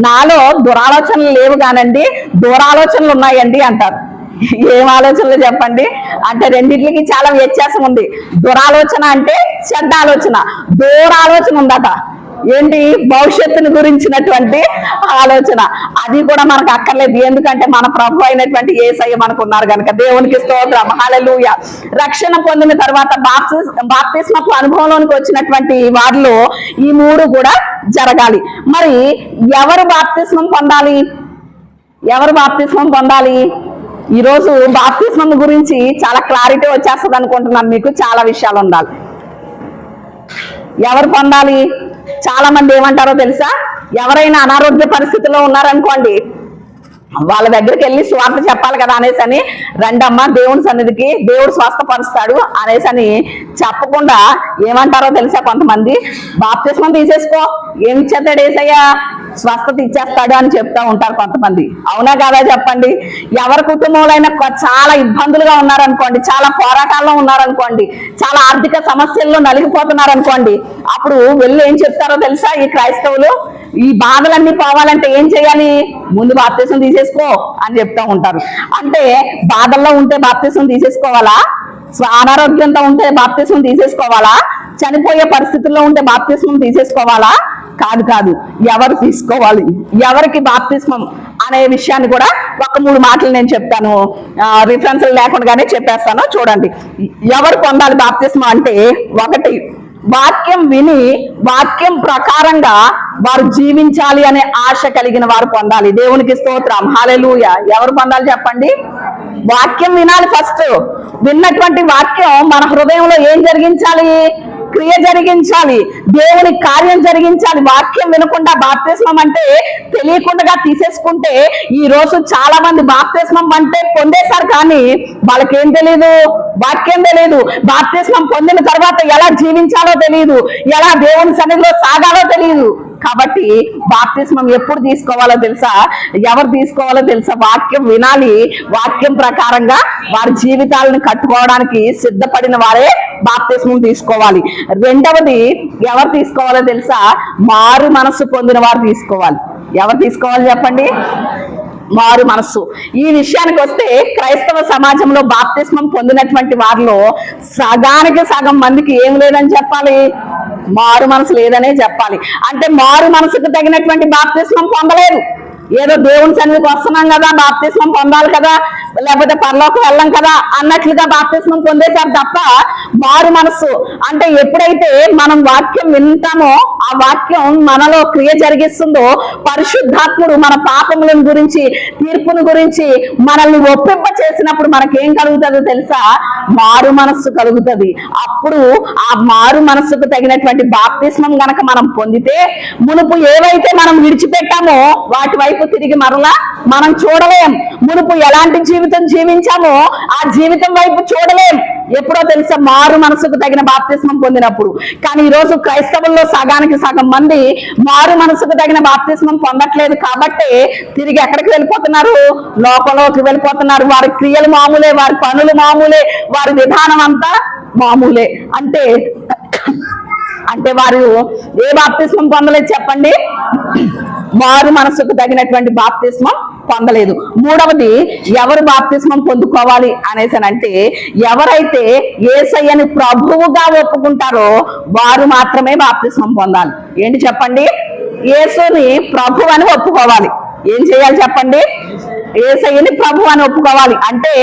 నాలో దురాలోచనలు లేవు కానండి, దూరాలోచనలు ఉన్నాయండి అంటారు. ఏం ఆలోచనలు చెప్పండి? అంటే రెండింటికి చాలా వ్యత్యాసం ఉంది. దురాలోచన అంటే చెడ్డ ఆలోచన, దూరాలోచన ఉందట. ఏంటి? భవిష్యత్తుని గురించినటువంటి ఆలోచన. అది కూడా మనకు అక్కర్లేదు, ఎందుకంటే మన ప్రభు అయినటువంటి యేసయ్య మనకు ఉన్నారు కనుక. దేవునికి స్తోత్రం, హల్లెలూయా. రక్షణ పొందిన తర్వాత బాప్తిస్మపు అనుభవంలోనికి వచ్చినటువంటి వారిలో ఈ 3 కూడా జరగాలి. మరి ఎవరు బాప్తిస్మం పొందాలి? ఎవరు బాప్తిస్మం పొందాలి? ఈరోజు బాప్తిస్మం గురించి చాలా క్లారిటీ వచ్చేస్తుంది అనుకుంటున్నాను. మీకు చాలా విషయాలు ఉండాలి. ఎవరు పొందాలి? చాలా మంది ఏమంటారో తెలుసా? ఎవరైనా అనారోగ్య పరిస్థితిలో ఉన్నారనుకోండి, వాళ్ళ దగ్గరికి వెళ్ళి స్వార్థ చెప్పాలి కదా అనేసని, రండమ్మా దేవుని సన్నిధికి, దేవుడు స్వస్థపరుస్తాడు అనేసని చెప్పకుండా ఏమంటారో తెలుసా? కొంతమంది బాప్తిస్మం తీసేసుకో, ఏమి ఇచ్చేస్తాడు యేసయ్య, స్వస్థత ఇచ్చేస్తాడు అని చెప్తా ఉంటారు కొంతమంది. అవునా కాదా చెప్పండి? ఎవరి కుటుంబంలో అయినా చాలా ఇబ్బందులుగా ఉన్నారనుకోండి, చాలా పోరాటాల్లో ఉన్నారనుకోండి, చాలా ఆర్థిక సమస్యల్లో నలిగిపోతున్నారనుకోండి, అప్పుడు వెళ్ళి ఏం చెప్తారో తెలుసా? ఈ క్రైస్తవులు ఈ బాధలన్నీ పోవాలంటే ఏం చేయాలి? ముందు బాప్తిసం తీసేసుకో అని చెప్తా ఉంటారు. అంటే బాధల్లో ఉంటే బాప్తిసం తీసేసుకోవాలా? అనారోగ్యంతో ఉంటే బాప్తిసం తీసేసుకోవాలా? చనిపోయే పరిస్థితుల్లో ఉంటే బాప్తిస్మం తీసేసుకోవాలా? కాదు. ఎవరు తీసుకోవాలి, ఎవరికి బాప్తిస్మం అనే విషయాన్ని కూడా ఒక 3 మాటలు నేను చెప్తాను. రిఫరెన్స్ లేకుండానే చెప్పేస్తాను, చూడండి. ఎవరు పొందాలి బాప్తిస్మం అంటే, 1, వాక్యం విని వాక్యం ప్రకారంగా వారు జీవించాలి అనే ఆశ కలిగిన వారు పొందాలి. దేవునికి స్తోత్రం, హల్లెలూయా. ఎవరు పొందాలి చెప్పండి? వాక్యం వినాలి. ఫస్ట్ విన్నటువంటి వాక్యం మన హృదయంలో ఏం జరిగించాలి? క్రియ జరిగించాలి, దేవుని కార్యం జరిగించాలి. వాక్యం వినకుండా బాప్తిస్మం అంటే తెలియకుండా తీసేసుకుంటే, ఈ రోజు చాలా మంది బాప్తిస్మం అంటే పొందేశారు కానీ వాళ్ళకేం తెలియదు, వాక్యం తెలియదు. బాప్తిస్మం పొందిన తర్వాత ఎలా జీవించాలో తెలియదు, ఎలా దేవుని సన్నిధిలో సాగాలో తెలియదు. కాబట్టి బాప్తిస్మం ఎప్పుడు తీసుకోవాలో తెలుసా? ఎవరు తీసుకోవాలో తెలుసా? వాక్యం వినాలి, వాక్యం ప్రకారంగా వారి జీవితాలను కట్టుకోవడానికి సిద్ధపడిన వారే బాప్తిస్మం తీసుకోవాలి. 2వది ఎవరు తీసుకోవాలో తెలుసా? మారు మనస్సు పొందిన వారు తీసుకోవాలి. ఎవరు తీసుకోవాలి చెప్పండి? మారు మనస్సు. ఈ విషయానికి వస్తే క్రైస్తవ సమాజంలో బాప్తిస్మం పొందినటువంటి వారిలో సగానికి సగం మందికి ఏం లేదని చెప్పాలి? మారు మనసు లేదనే చెప్పాలి. అంటే మారు మనసుకు తగినటువంటి బాప్తిస్మం పొందలేదు. ఏదో దేవుని సన్నిధికి వస్తున్నాం కదా, బాప్తిస్మం పొందాలి కదా, లేకపోతే పరలోకం వెళ్ళం కదా అన్నట్లుగా బాప్తిస్మం పొందేశారు తప్ప మారు మనస్సు అంటే ఎప్పుడైతే మనం వాక్యం వింటామో, ఆ వాక్యం మనలో క్రియ జరిగిస్తుందో, పరిశుద్ధాత్ముడు మన పాపముల గురించి, తీర్పును గురించి మనల్ని ఒప్పింప చేసినప్పుడు మనకేం కలుగుతుందో తెలుసా? మారు మనస్సు కలుగుతుంది. అప్పుడు ఆ మారు మనస్సుకు తగినటువంటి బాప్తిస్మం గనక మనం పొందితే, మునుపు ఏవైతే మనం విడిచిపెట్టామో వాటి వైపు తిరిగి మరలా మనం చూడలేం. మునుపు ఎలాంటి జీవితం జీవించామో ఆ జీవితం వైపు చూడలేం. ఎప్పుడో తెలుసా? మారు మనసుకు తగిన బాప్తిస్మం పొందినప్పుడు. కానీ ఈరోజు క్రైస్తవుల్లో సగానికి సగం మంది మారు మనసుకు తగిన బాప్తిస్మం పొందట్లేదు. కాబట్టి తిరిగి ఎక్కడికి వెళ్ళిపోతున్నారు? లోకంలోకి వెళ్ళిపోతున్నారు. వారి క్రియలు మామూలే, వారి పనులు మామూలే, వారి విధానం అంతా మామూలే. అంటే వారు ఏ బాప్తిస్మం పొందలేదు చెప్పండి? మారు మనసుకు తగినటువంటి బాప్తిస్మం పొందలేదు. 3వది ఎవరు బాప్తిస్మం పొందుకోవాలి అనేసనంటే, ఎవరైతే యేసయ్యని ప్రభువుగా ఒప్పుకుంటారో వారు మాత్రమే బాప్తిస్మం పొందాలి. ఏంటి చెప్పండి? యేసుని ప్రభు అని ఒప్పుకోవాలి. ఏం చేయాలి చెప్పండి? యేసయ్యని ప్రభు అని ఒప్పుకోవాలి. అంటే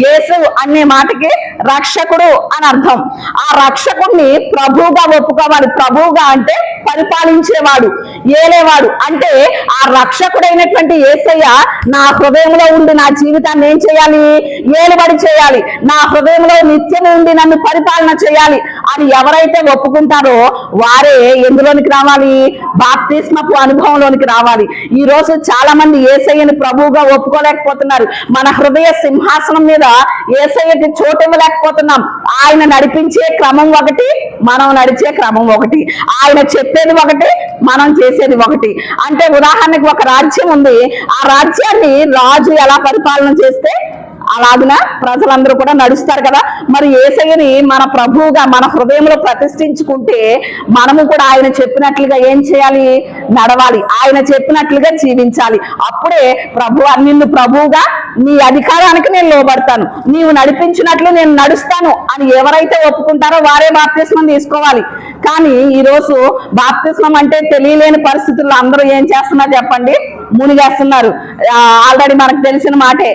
యేసు అనే మాటకి రక్షకుడు అని అర్థం. ఆ రక్షకుడిని ప్రభువుగా ఒప్పుకోవాలి. ప్రభువుగా అంటే పరిపాలించేవాడు, ఏలేవాడు. అంటే ఆ రక్షకుడైనటువంటి యేసయ్య నా హృదయంలో ఉండి నా జీవితాన్ని ఏం చేయాలి? ఏలుబడి చేయాలి. నా హృదయంలో నిత్యం ఉండి నన్ను పరిపాలన చేయాలి అని ఎవరైతే ఒప్పుకుంటారో వారే ఎందులోనికి రావాలి? బాప్తిస్మపు అనుభవంలోనికి రావాలి. ఈ రోజు చాలా మంది యేసయ్యని ప్రభువుగా ఒప్పుకోలేకపోతున్నారు. మన హృదయ సింహాసనం మీద యేసయ్యకి చోటు ఇవ్వలేకపోతున్నాం. ఆయన నడిపించే క్రమం ఒకటి, మనం నడిచే క్రమం ఒకటి. ఆయన చెప్పేది ఒకటి, మనం చేసేది ఒకటి. అంటే ఉదాహరణకి ఒక రాజ్యం ఉంది. ఆ రాజ్యాన్ని రాజు ఎలా పరిపాలన చేస్తే అలాగున ప్రజలందరూ కూడా నడుస్తారు కదా. మరి యేసయ్యని మన ప్రభువుగా మన హృదయంలో ప్రతిష్ఠించుకుంటే మనము కూడా ఆయన చెప్పినట్లుగా ఏం చేయాలి? నడవాలి. ఆయన చెప్పినట్లుగా జీవించాలి. అప్పుడే నిన్ను ప్రభువుగా నీ అధికారానికి నేను లోబడతాను, నీవు నడిపించినట్లు నేను నడుస్తాను అని ఎవరైతే ఒప్పుకుంటారో వారే బాప్తిస్మం తీసుకోవాలి. కానీ ఈరోజు బాప్తిస్మం అంటే తెలియలేని పరిస్థితుల్లో అందరూ ఏం చేస్తున్నారు చెప్పండి? మునిగేస్తున్నారు. ఆల్రెడీ మనకు తెలిసిన మాటే,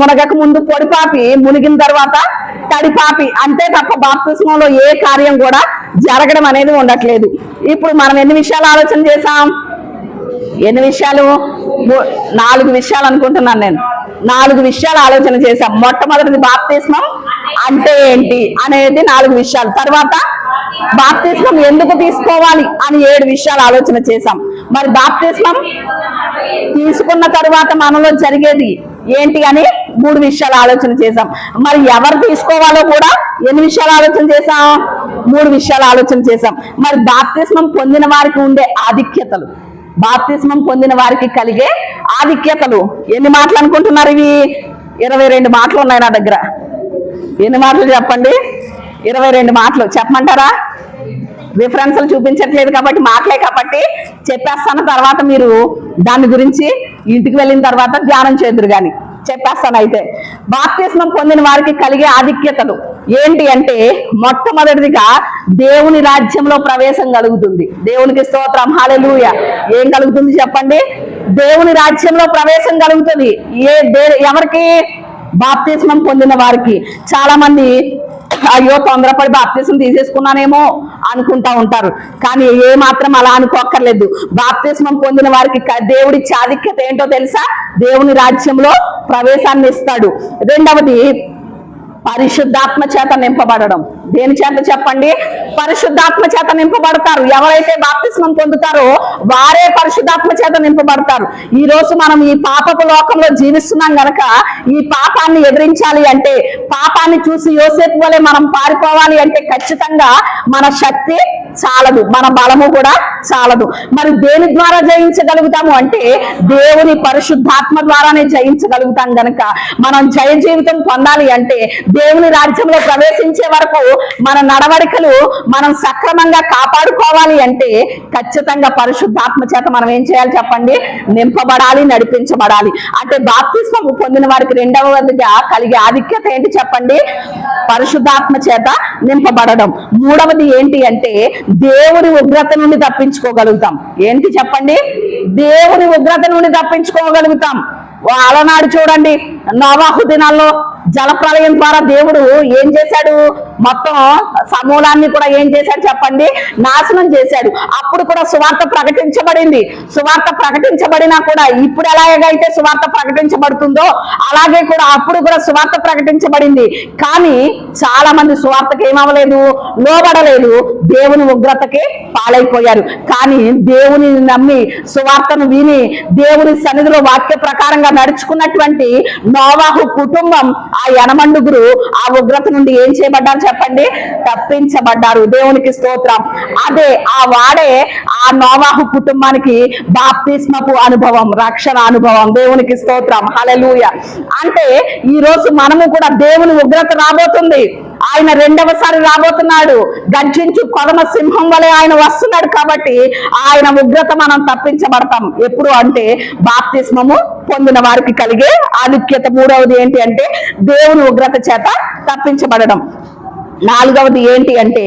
మునగక ముందు పొడిపాపి, మునిగిన తర్వాత తడిపాపి, అంతే తప్ప బాప్తిస్మంలో ఏ కార్యం కూడా జరగడం అనేది ఉండట్లేదు. ఇప్పుడు మనం ఎన్ని విషయాలు ఆలోచన చేసాం? ఎన్ని విషయాలు? 4 విషయాలు అనుకుంటున్నాను నేను. 4 విషయాలు ఆలోచన చేశాం. మొట్టమొదటిది బాప్తిస్మం అంటే ఏంటి అనేది 4 విషయాలు. తర్వాత బాప్తిస్మం ఎందుకు తీసుకోవాలి అని 7 విషయాలు ఆలోచన చేశాం. మరి బాప్తిస్మం తీసుకున్న తర్వాత మనలో జరిగేది ఏంటి అని 3 విషయాలు ఆలోచన చేశాం. మరి ఎవరు తీసుకోవాలో కూడా ఎన్ని విషయాలు ఆలోచన చేశాం? 3 విషయాలు ఆలోచన చేశాం. మరి బాప్తిస్మం పొందిన వారికి ఉండే ఆధిక్యతలు, బాప్తిస్మం పొందిన వారికి కలిగే ఆధిక్యతలు ఎన్ని మాటలు అనుకుంటున్నారు? ఇవి 22 మాటలు ఉన్నాయి నా దగ్గర. ఎన్ని మాటలు చెప్పండి? 22 మాటలు. చెప్పమంటారా? రిఫరెన్స్లు చూపించట్లేదు కాబట్టి మాటలే కాబట్టి చెప్పేస్తాను. తర్వాత మీరు దాని గురించి ఇంటికి వెళ్ళిన తర్వాత ధ్యానం చేదురు కానీ చెప్పేస్తాను. అయితే బాప్తిస్మం పొందిన వారికి కలిగే ఆధిక్యతలు ఏంటి అంటే, మొట్టమొదటిదిగా దేవుని రాజ్యంలో ప్రవేశం కలుగుతుంది. దేవునికి స్తోత్రం, హల్లెలూయా. ఏం కలుగుతుంది చెప్పండి? దేవుని రాజ్యంలో ప్రవేశం కలుగుతుంది. ఎవరికి? బాప్తిస్మం పొందిన వారికి. చాలా మంది అయ్యో తొందరపడి బాప్తిస్మం తీసేసుకున్నానేమో అనుకుంటా ఉంటారు. కానీ ఏ మాత్రం అలా అనుకోక్కర్లేదు. బాప్తిస్మం పొందిన వారికి దేవుడి ఆధిక్యత ఏంటో తెలుసా? దేవుని రాజ్యంలో ప్రవేశాన్ని ఇస్తాడు. రెండవది పరిశుద్ధాత్మ చేత నింపబడడం. దేని చేత చెప్పండి? పరిశుద్ధాత్మ చేత నింపబడతారు. ఎవరైతే బాప్తిస్మం పొందుతారో వారే పరిశుద్ధాత్మ చేత నింపబడతారు. ఈ రోజు మనం ఈ పాపపు లోకంలో జీవిస్తున్నాం గనక ఈ పాపాన్ని ఎదిరించాలి అంటే, పాపాన్ని చూసి యోసేపు వలె మనం పారిపోవాలి అంటే ఖచ్చితంగా మన శక్తి చాలదు, మన బలము కూడా చాలదు. మరి దేని ద్వారా జయించగలుగుతాము అంటే దేవుని పరిశుద్ధాత్మ ద్వారానే జయించగలుగుతాం. గనక మనం జయ జీవితం పొందాలి అంటే దేవుని రాజ్యంలో ప్రవేశించే వరకు మన నడవడికలు మనం సక్రమంగా కాపాడుకోవాలి అంటే ఖచ్చితంగా పరిశుద్ధాత్మ చేత మనం ఏం చేయాలి చెప్పండి? నింపబడాలి, నడిపించబడాలి. అంటే బాప్తిస్మం పొందిన వారికి రెండవదిగా కలిగే ఆధిక్యత ఏంటి చెప్పండి? పరిశుద్ధాత్మ చేత నింపబడడం. మూడవది ఏంటి అంటే దేవుని ఉగ్రత నుండి తప్పించుకోగలుగుతాం. ఏంటి చెప్పండి? దేవుని ఉగ్రత నుండి తప్పించుకోగలుగుతాం. అలనాడు చూడండి, నోవాహు దినాల్లో జలప్రలయం ద్వారా దేవుడు ఏం చేశాడు? మొత్తం సమూలాన్ని కూడా ఏం చేశాడు చెప్పండి? నాశనం చేశాడు. అప్పుడు కూడా సువార్త ప్రకటించబడింది. సువార్త ప్రకటించబడినా కూడా ఇప్పుడు ఎలాగైతే సువార్త ప్రకటించబడుతుందో అలాగే కూడా అప్పుడు కూడా సువార్త ప్రకటించబడింది. కానీ చాలా మంది సువార్తకి ఏమవ్వలేదు, లోబడలేదు, దేవుని ఉగ్రతకి పాలైపోయారు. కానీ దేవుని నమ్మి సువార్తను విని దేవుని సన్నిధిలో వాక్య ప్రకారంగా నడుచుకున్నటువంటి నోవాహు కుటుంబం, ఆ 80 ఆ ఉగ్రత నుండి ఏం చేయబడ్డారు చెప్పండి? తప్పించబడ్డారు. దేవునికి స్తోత్రం. అదే వాడే ఆ నోవాహు కుటుంబానికి బాప్తిస్మపు అనుభవం, రక్షణ అనుభవం. దేవునికి స్తోత్రం, హల్లెలూయా. అంటే ఈ రోజు మనము కూడా దేవుని ఉగ్రత రాబోతుంది. ఆయన రెండవసారి రాబోతున్నాడు. గర్జించు కొదమ సింహం వలె ఆయన వస్తున్నాడు. కాబట్టి ఆయన ఉగ్రత మనం తప్పించబడతాం. ఎప్పుడు అంటే బాప్తిస్మము పొందిన వారికి కలిగే ఆధిక్యత. మూడవది ఏంటి అంటే దేవుని ఉగ్రత చేత తప్పించబడడం. నాలుగవది ఏంటి అంటే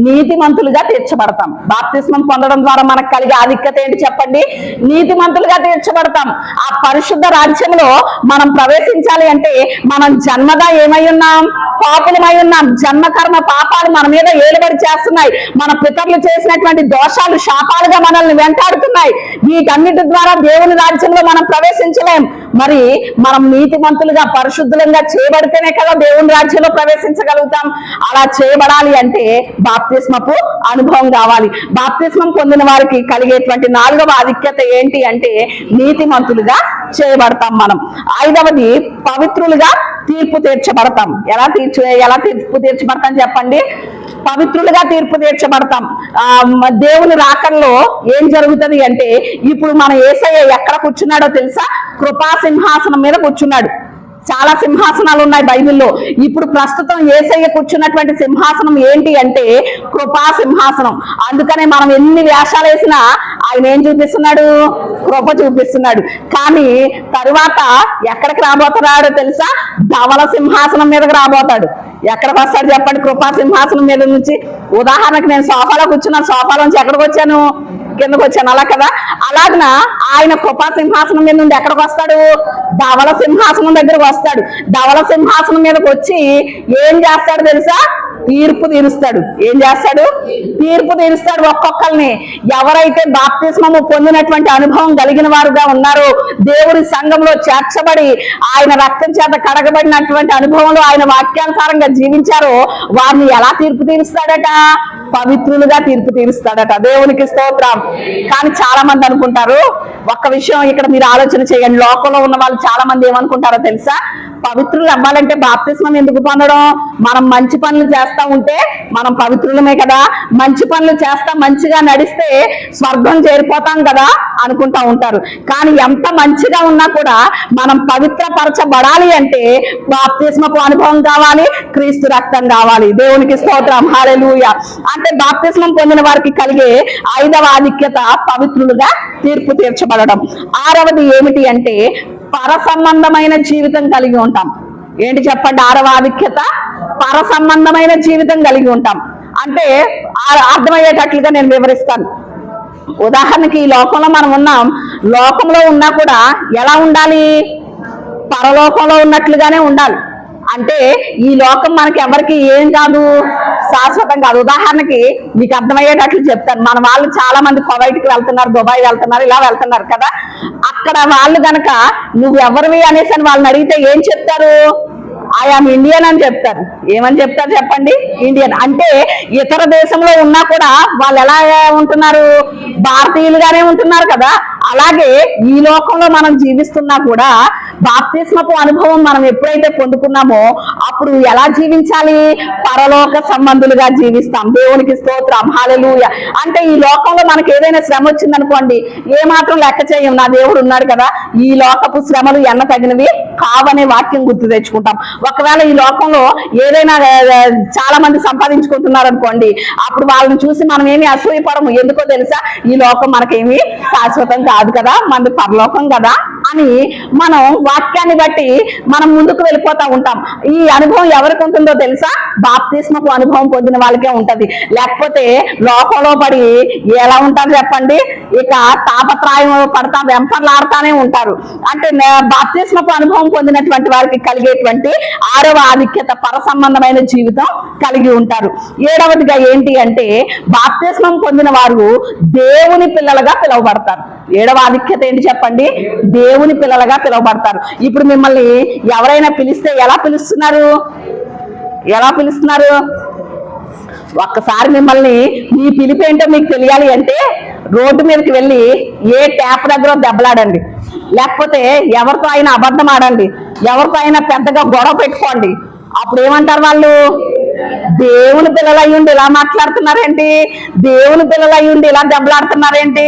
నీతిమంతులుగా తీర్చబడతాం. బాప్తిస్మం పొందడం ద్వారా మనకు కలిగే ఆధిక్యత ఏంటి చెప్పండి? నీతిమంతులుగా తీర్చబడతాం. ఆ పరిశుద్ధ రాజ్యంలో మనం ప్రవేశించాలి అంటే మనం జన్మగా ఏమై ఉన్నాం? పాపులమై ఉన్నాం. జన్మకర్మ పాపాలు మన మీద ఏలుబడి చేస్తున్నాయి. మన పితరులు చేసినటువంటి దోషాలు శాపాలుగా మనల్ని వెంటాడుతున్నాయి. వీటన్నిటి ద్వారా దేవుని రాజ్యంలో మనం ప్రవేశించలేం. మరి మనం నీతిమంతులుగా పరిశుద్ధులంగా చేయబడితేనే కదా దేవుని రాజ్యంలో ప్రవేశించగలుగుతాం. అలా చేయబడాలి అంటే బాప్తిస్మపు అనుభవం కావాలి. బాప్తిస్మం పొందిన వారికి కలిగేటువంటి 4వ ఆధిక్యత ఏంటి అంటే నీతిమంతులుగా చేయబడతాం మనం. 5వది పవిత్రులుగా తీర్పు తీర్చబడతాం. ఎలా తీర్పు తీర్చబడతాం చెప్పండి? పవిత్రులుగా తీర్పు తీర్చబడతాం. దేవుని రాకల్లో ఏం జరుగుతుంది అంటే, ఇప్పుడు మన యేసయ్య ఎక్కడ కూర్చున్నాడో తెలుసా? కృపా సింహాసనం మీద కూర్చున్నాడు. చాలా సింహాసనాలు ఉన్నాయి బైబిల్లో. ఇప్పుడు ప్రస్తుతం యేసయ్య కూర్చున్నటువంటి సింహాసనం ఏంటి అంటే కృపా సింహాసనం. అందుకనే మనం ఎన్ని వేషాలు వేసినా ఆయన ఏం చూపిస్తున్నాడు? కృప చూపిస్తున్నాడు. కానీ తరువాత ఎక్కడికి రాబోతున్నాడో తెలుసా? ధవల సింహాసనం మీదకి రాబోతాడు. ఎక్కడికి వస్తాడు చెప్పండి? కృపా సింహాసనం మీద నుంచి. ఉదాహరణకు నేను సోఫాలో కూర్చున్నాను, సోఫాలో నుంచి ఎక్కడికి వచ్చాను? కిందకు వచ్చాను. అలా కదా, అలాగన ఆయన కృపా సింహాసనం మీద నుండి ఎక్కడికి వస్తాడు? ధవల సింహాసనం దగ్గరకు వస్తాడు. ధవల సింహాసనం మీదకి వచ్చి ఏం చేస్తాడు తెలుసా? తీర్పు తీరుస్తాడు. ఏం చేస్తాడు? తీర్పు తీరుస్తాడు. ఒక్కొక్కరిని ఎవరైతే బాప్తిస్మము పొందినటువంటి అనుభవం కలిగిన వారుగా ఉన్నారో, దేవుడి సంఘంలో చేర్చబడి ఆయన రక్తం చేత కడగబడినటువంటి అనుభవంలో ఆయన వాక్యానుసారంగా జీవించారో వారిని ఎలా తీర్పు తీరుస్తాడట? పవిత్రులుగా తీర్పు తీరుస్తాడట. దేవునికి స్తోత్రం. కానీ చాలా మంది అనుకుంటారు, ఒక్క విషయం ఇక్కడ మీరు ఆలోచన చేయండి. లోకంలో ఉన్న వాళ్ళు చాలా మంది ఏమనుకుంటారో తెలుసా? పవిత్రులు అవ్వాలంటే బాప్తిస్మం ఎందుకు పొందడం? మనం మంచి పనులు చేస్తా ఉంటే మనం పవిత్రులమే కదా, మంచి పనులు చేస్తా మంచిగా నడిస్తే స్వర్గం చేరిపోతాం కదా అనుకుంటా ఉంటారు. కానీ ఎంత మంచిగా ఉన్నా కూడా మనం పవిత్రపరచబడాలి అంటే బాప్తిస్మపు అనుభవం కావాలి, క్రీస్తు రక్తం కావాలి. దేవునికి స్తోత్రం. హల్లెలూయా. అంటే బాప్తిస్మం పొందిన వారికి కలిగే 5వ ఆధిక్యత పవిత్రులుగా తీర్పు తీర్చబడడం. 6వది ఏమిటి అంటే పర సంబంధమైన జీవితం కలిగి ఉంటాం. ఏంటి చెప్పండి? 6వ ఆధిక్యత పర సంబంధమైన జీవితం కలిగి ఉంటాం. అంటే అర్థమయ్యేటట్లుగా నేను వివరిస్తాను. ఉదాహరణకి ఈ లోకంలో మనం ఉన్నాం. లోకంలో ఉన్నా కూడా ఎలా ఉండాలి? పరలోకంలో ఉన్నట్లుగానే ఉండాలి. అంటే ఈ లోకం మనకి ఎవరికి ఏం కాదు, శాశ్వతం కాదు. ఉదాహరణకి మీకు అర్థమయ్యేటట్లు చెప్తాను. మన వాళ్ళు చాలా మంది కువైట్కి వెళ్తున్నారు, దుబాయ్ వెళ్తున్నారు, ఇలా వెళ్తున్నారు కదా. అక్కడ వాళ్ళు గనక నువ్వు ఎవరివి అనేసి అని వాళ్ళని అడిగితే ఏం చెప్తారు? ఐఆమ్ ఇండియన్ అని చెప్తారు. ఏమని చెప్తారు చెప్పండి? ఇండియన్. అంటే ఇతర దేశంలో ఉన్నా కూడా వాళ్ళు ఎలా ఉంటున్నారు? భారతీయులుగానే ఉంటున్నారు కదా. అలాగే ఈ లోకంలో మనం జీవిస్తున్నా కూడా బాప్తిస్మపు అనుభవం మనం ఎప్పుడైతే పొందుకున్నామో అప్పుడు ఎలా జీవించాలి? పరలోక సంబంధులుగా జీవిస్తాం. దేవునికి స్తోత్రం. హల్లెలూయా. అంటే ఈ లోకంలో మనకి ఏదైనా శ్రమ వచ్చిందనుకోండి, ఏ మాత్రం లెక్క చేయం. నా దేవుడు ఉన్నాడు కదా, ఈ లోకపు శ్రమలు ఎన్న తగినవి కావనే వాక్యం గుర్తు తెచ్చుకుంటాం. ఒకవేళ ఈ లోకంలో ఏదైనా చాలా మంది సంపాదించుకుంటున్నారు అనుకోండి, అప్పుడు వాళ్ళని చూసి మనం ఏమి అసూయపడము. ఎందుకో తెలుసా? ఈ లోకం మనకేమి శాశ్వతం కాదు కదా, మనది పరలోకం కదా అని మనం వాక్యాన్ని బట్టి మనం ముందుకు వెళ్ళిపోతా ఉంటాం. ఈ అనుభవం ఎవరికి ఉంటుందో తెలుసా? బాప్తిస్మపు అనుభవం పొందిన వాళ్ళకే ఉంటది. లేకపోతే లోకంలో పడి ఎలా ఉంటారు చెప్పండి? ఇక తాపత్రాయం పడతా వెంపర్లాడుతానే ఉంటారు. అంటే బాప్తిస్మపు అనుభవం పొందినటువంటి వారికి కలిగేటువంటి 6వ ఆధిక్యత పర సంబంధమైన జీవితం కలిగి ఉంటారు. 7వదిగా ఏంటి అంటే బాప్తిస్మం పొందిన వారు దేవుని పిల్లలుగా పిలువబడతారు. 7వ ఆధిక్యత ఏంటి చెప్పండి? దేవుని పిల్లలుగా పిలువబడతారు. ఇప్పుడు మిమ్మల్ని ఎవరైనా పిలిస్తే ఎలా పిలుస్తున్నారు? ఎలా పిలుస్తున్నారు? ఒక్కసారి మిమ్మల్ని మీ పిలిపి ఏంటో మీకు తెలియాలి అంటే రోడ్డు మీదకి వెళ్ళి ఏ ట్యాప్ దగ్గర దెబ్బలాడండి, లేకపోతే ఎవరితో అయినా అబద్ధం ఆడండి, ఎవరితో అయినా పెద్దగా గొడవ పెట్టుకోండి. అప్పుడు ఏమంటారు వాళ్ళు? దేవుని పిల్లలు అయ్యుండి ఇలా మాట్లాడుతున్నారేంటి, దేవుని పిల్లలు అయ్యుండి ఇలా దెబ్బలాడుతున్నారేంటి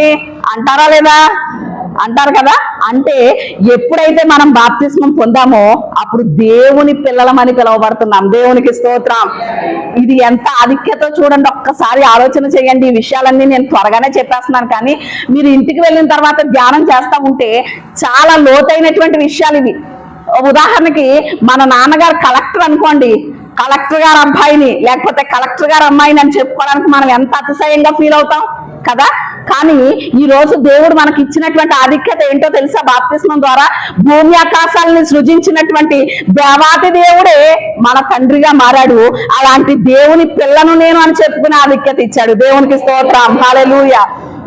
అంటారా లేదా? అంటారు కదా. అంటే ఎప్పుడైతే మనం బాప్తిస్మం పొందామో అప్పుడు దేవుని పిల్లలమని పిలువబడుతున్నాం. దేవునికి స్తోత్రం. ఇది ఎంత ఆధిక్యత చూడండి. ఒక్కసారి ఆలోచన చేయండి. ఈ విషయాలన్నీ నేను త్వరగానే చెప్పేస్తున్నాను, కానీ మీరు ఇంటికి వెళ్ళిన తర్వాత ధ్యానం చేస్తా ఉంటే చాలా లోతైనటువంటి విషయాలు ఇవి. ఉదాహరణకి మన నాన్నగారు కలెక్టర్ అనుకోండి, కలెక్టర్ గారు అబ్బాయిని లేకపోతే కలెక్టర్ గారు అమ్మాయిని అని చెప్పుకోవడానికి మనం ఎంత అతిశయంగా ఫీల్ అవుతాం కదా. కానీ ఈ రోజు దేవుడు మనకి ఇచ్చినటువంటి ఆధిక్యత ఏంటో తెలుసా? బాప్తిస్మం ద్వారా భూమి ఆకాశాలను సృజించినటువంటి దేవాతి దేవుడే మన తండ్రిగా మారాడు. అలాంటి దేవుని పిల్లను నేను అని చెప్పుకునే ఆధిక్యత ఇచ్చాడు. దేవునికి స్తోత్రం. హల్లెలూయా.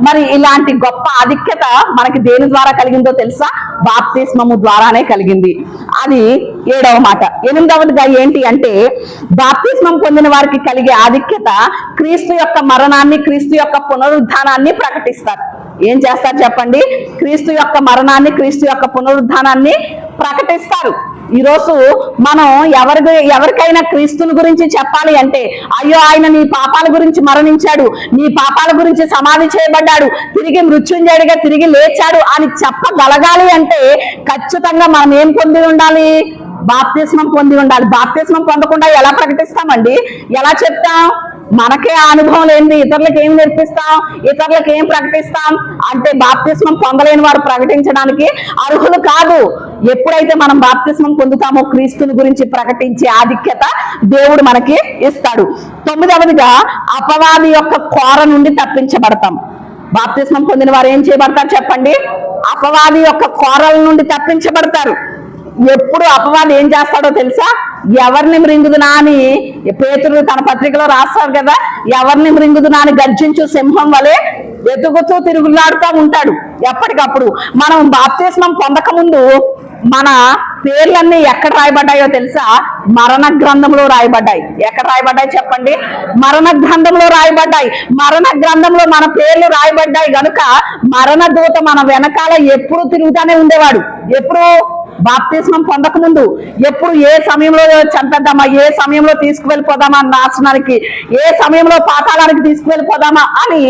మరి ఇలాంటి గొప్ప ఆధిక్యత మనకి దేని ద్వారా కలిగిందో తెలుసా? బాప్తిస్మము ద్వారానే కలిగింది. అది 7వ మాట. 8వదిగా ఏంటి అంటే బాప్తిస్మం పొందిన వారికి కలిగే ఆధిక్యత క్రీస్తు యొక్క మరణాన్ని, క్రీస్తు యొక్క పునరుద్ధానాన్ని ప్రకటిస్తారు. ఏం చేస్తారు చెప్పండి? క్రీస్తు యొక్క మరణాన్ని, క్రీస్తు యొక్క పునరుద్ధానాన్ని ప్రకటిస్తారు. ఈరోజు మనం ఎవరికైనా క్రీస్తుని గురించి చెప్పాలి అంటే, అయ్యో ఆయన నీ పాపాల గురించి మరణించాడు, నీ పాపాల గురించి సమాధి చేయబడ్డాడు, తిరిగి మృత్యుంజయుడిగా తిరిగి లేచాడు అని చెప్పగలగాలి అంటే ఖచ్చితంగా మనం ఏం పొంది ఉండాలి? బాప్తిస్మం పొంది ఉండాలి. బాప్తిస్మం పొందకుండా ఎలా ప్రకటిస్తామండి? ఎలా చెప్తాం? మనకే ఆ అనుభవం లేనిది ఇతరులకు ఏం నేర్పిస్తాం? ఇతరులకు ఏం ప్రకటిస్తాం? అంటే బాప్తిస్మం పొందలేని వారు ప్రకటించడానికి అర్హులు కాదు. ఎప్పుడైతే మనం బాప్తిస్మం పొందుతామో క్రీస్తుని గురించి ప్రకటించే ఆధిక్యత దేవుడు మనకి ఇస్తాడు. 9వదిగా అపవాది యొక్క కోర నుండి తప్పించబడతాం. బాప్తిస్మం పొందిన వారు ఏం చేయబడతారు చెప్పండి? అపవాది యొక్క కోరల నుండి తప్పించబడతారు. ఎప్పుడు అపవాది ఏం చేస్తాడో తెలుసా? ఎవరిని మృంగుదునా అని పేతురు తన పత్రికలో రాస్తారు కదా, ఎవరిని మృంగుదునా అని గర్జించు సింహం వలె వెతుకుతూ తిరుగులాడుతూ ఉంటాడు ఎప్పటికప్పుడు. మనం బాప్తిస్మం పొందక ముందు మన పేర్లన్నీ ఎక్కడ రాయబడ్డాయో తెలుసా? మరణ గ్రంథంలో రాయబడ్డాయి. ఎక్కడ రాయబడ్డాయి చెప్పండి? మరణ గ్రంథంలో రాయబడ్డాయి. మరణ గ్రంథంలో మన పేర్లు రాయబడ్డాయి గనుక మరణ దూత మన వెనకాల ఎప్పుడు తిరుగుతానే ఉండేవాడు. ఎప్పుడు? బాప్తిస్మం పొందక ముందు. ఎప్పుడు ఏ సమయంలో చంపేద్దామా, ఏ సమయంలో తీసుకువెళ్ళిపోదామా నాశనానికి, ఏ సమయంలో పాతాళానికి తీసుకువెళ్ళిపోదామా అని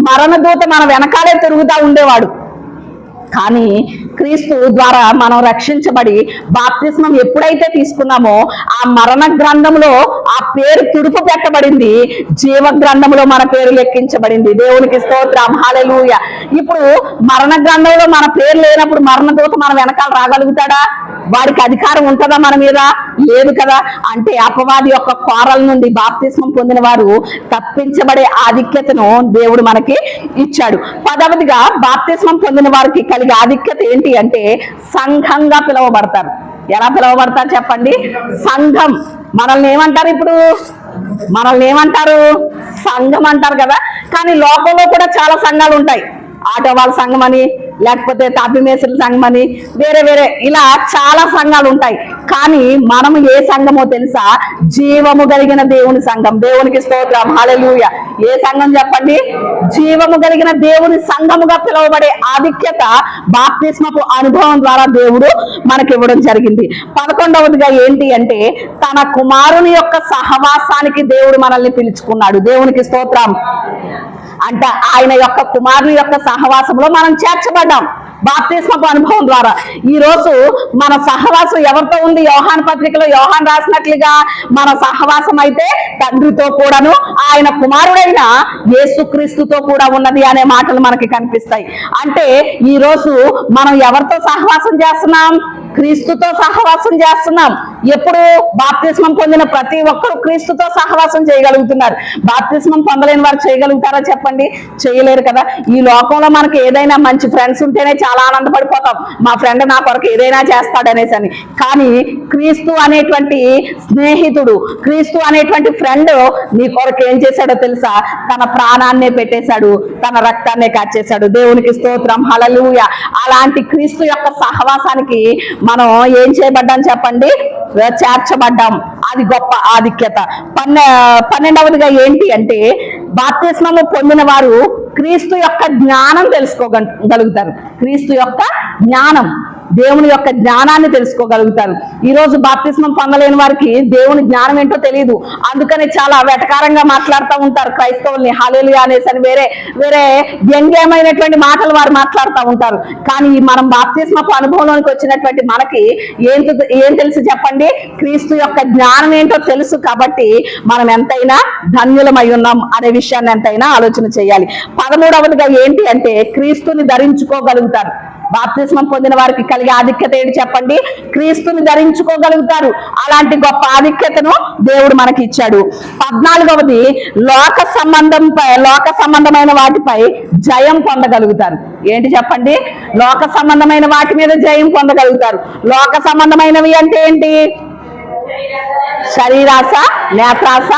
మరణదూత మన వెనకాలే తిరుగుతూ ఉండేవాడు. కానీ క్రీస్తు ద్వారా మనం రక్షించబడి బాప్తిస్మం ఎప్పుడైతే తీసుకున్నామో ఆ మరణ గ్రంథంలో ఆ పేరు తుడుపు పెట్టబడింది, జీవ గ్రంథంలో మన పేరు లెక్కించబడింది. దేవునికి స్తోత్రం, హల్లెలూయా. ఇప్పుడు మరణ గ్రంథంలో మన పేరు లేనప్పుడు మరణదూత మన వెనకాల రాగలుగుతాడా? వాడికి అధికారం ఉంటుందా మన మీద? లేదు కదా. అంటే అపవాది యొక్క కోరల నుండి బాప్తిస్మం పొందిన వారు తప్పించబడే ఆధిక్యతను దేవుడు మనకి ఇచ్చాడు. 10వదిగా బాప్తిస్మం పొందిన వారికి కలిగే ఆధిక్యత ఏంటి అంటే సంఘంగా పిలువబడతారు. ఎలా పిలువబడతారు చెప్పండి? సంఘం. మనల్ని ఏమంటారు ఇప్పుడు? మనల్ని ఏమంటారు? సంఘం అంటారు కదా. కానీ లోకంలో కూడా చాలా సంఘాలు ఉంటాయి. ఆటో వాళ్ళ సంఘం అని, లేకపోతే తాపి మేస్త్రుల సంఘం అని, వేరే వేరే ఇలా చాలా సంఘాలు ఉంటాయి. కానీ మనము ఏ సంఘమో తెలుసా? జీవము కలిగిన దేవుని సంఘం. దేవునికి స్తోత్రం, హల్లెలూయా. ఏ సంఘం చెప్పండి? జీవము కలిగిన దేవుని సంఘముగా పిలువబడే ఆధిక్యత బాప్తిస్మపు అనుభవం ద్వారా దేవుడు మనకి ఇవ్వడం జరిగింది. 11వదిగా ఏంటి అంటే తన కుమారుని యొక్క సహవాసానికి దేవుడు మనల్ని పిలుచుకున్నాడు. దేవునికి స్తోత్రం. అంటే ఆయన యొక్క కుమారుని యొక్క సహవాసంలో మనం చేర్చబడ్డాం బాప్తిస్మపు అనుభవం ద్వారా. ఈ రోజు మన సహవాసం ఎవరితో ఉంది? యోహాను పత్రికలో యోహాను రాసినట్లుగా మన సహవాసం అయితే తండ్రితో కూడాను ఆయన కుమారుడైన యేసుక్రీస్తుతో కూడా ఉన్నది అనే మాటలు మనకి కనిపిస్తాయి. అంటే ఈ రోజు మనం ఎవరితో సహవాసం చేస్తున్నాం? క్రీస్తుతో సహవాసం చేస్తున్నాం. ఎప్పుడు? బాప్తిస్మం పొందిన ప్రతి ఒక్కరు క్రీస్తుతో సహవాసం చేయగలుగుతున్నారు. బాప్తిస్మం పొందలేని వారు చేయగలుగుతారా చెప్పండి? చేయలేరు కదా. ఈ లోకంలో మనకి ఏదైనా మంచి ఫ్రెండ్స్ ఉంటేనే చాలా ఆనందపడిపోతాం, మా ఫ్రెండ్ నా కొరకు ఏదైనా చేస్తాడనేసి అని. కానీ క్రీస్తు అనేటువంటి స్నేహితుడు, క్రీస్తు అనేటువంటి ఫ్రెండ్ నీ కొరకు ఏం చేశాడో తెలుసా? తన ప్రాణాన్నే పెట్టేశాడు, తన రక్తాన్నే కాచేశాడు. దేవునికి స్తోత్రం, హల్లెలూయా. అలాంటి క్రీస్తు యొక్క సహవాసానికి మనం ఏం చేయబడ్డాం చెప్పండి? చేర్చబడ్డాం. అది గొప్ప ఆధిక్యత. 12వదిగా ఏంటి అంటే బాప్తిస్మము పొందిన వారు క్రీస్తు యొక్క జ్ఞానం తెలుసుకోగలుగుతారు. క్రీస్తు యొక్క జ్ఞానం, దేవుని యొక్క జ్ఞానాన్ని తెలుసుకోగలుగుతారు. ఈరోజు బాప్తిస్మం పొందలేని వారికి దేవుని జ్ఞానం ఏంటో తెలియదు. అందుకని చాలా వెటకారంగా మాట్లాడుతూ ఉంటారు క్రైస్తవుల్ని. హల్లెలూయా అనేసి అని వేరే వేరే వ్యంగ్యమైనటువంటి మాటలు వారు మాట్లాడుతూ ఉంటారు. కానీ మనం బాప్తిస్మపు అనుభవంలోనికి వచ్చినటువంటి మనకి ఏం తెలుసు చెప్పండి? క్రీస్తు యొక్క జ్ఞానం ఏంటో తెలుసు. కాబట్టి మనం ఎంతైనా ధన్యులమై ఉన్నాం అనే విషయాన్ని ఎంతైనా ఆలోచన చేయాలి. 13వదిగా ఏంటి అంటే క్రీస్తుని ధరించుకోగలుగుతారు. బాప్తిస్మం పొందిన వారికి కలిగే ఆధిక్యత ఏంటి చెప్పండి? క్రీస్తుని ధరించుకోగలుగుతారు. అలాంటి గొప్ప ఆధిక్యతను దేవుడు మనకి ఇచ్చాడు. 14వది లోక సంబంధమైన వాటిపై జయం పొందగలుగుతారు. ఏంటి చెప్పండి? లోక సంబంధమైన వాటి మీద జయం పొందగలుగుతారు. లోక సంబంధమైనవి అంటే ఏంటి? శరీరాశ, నేత్రాశ,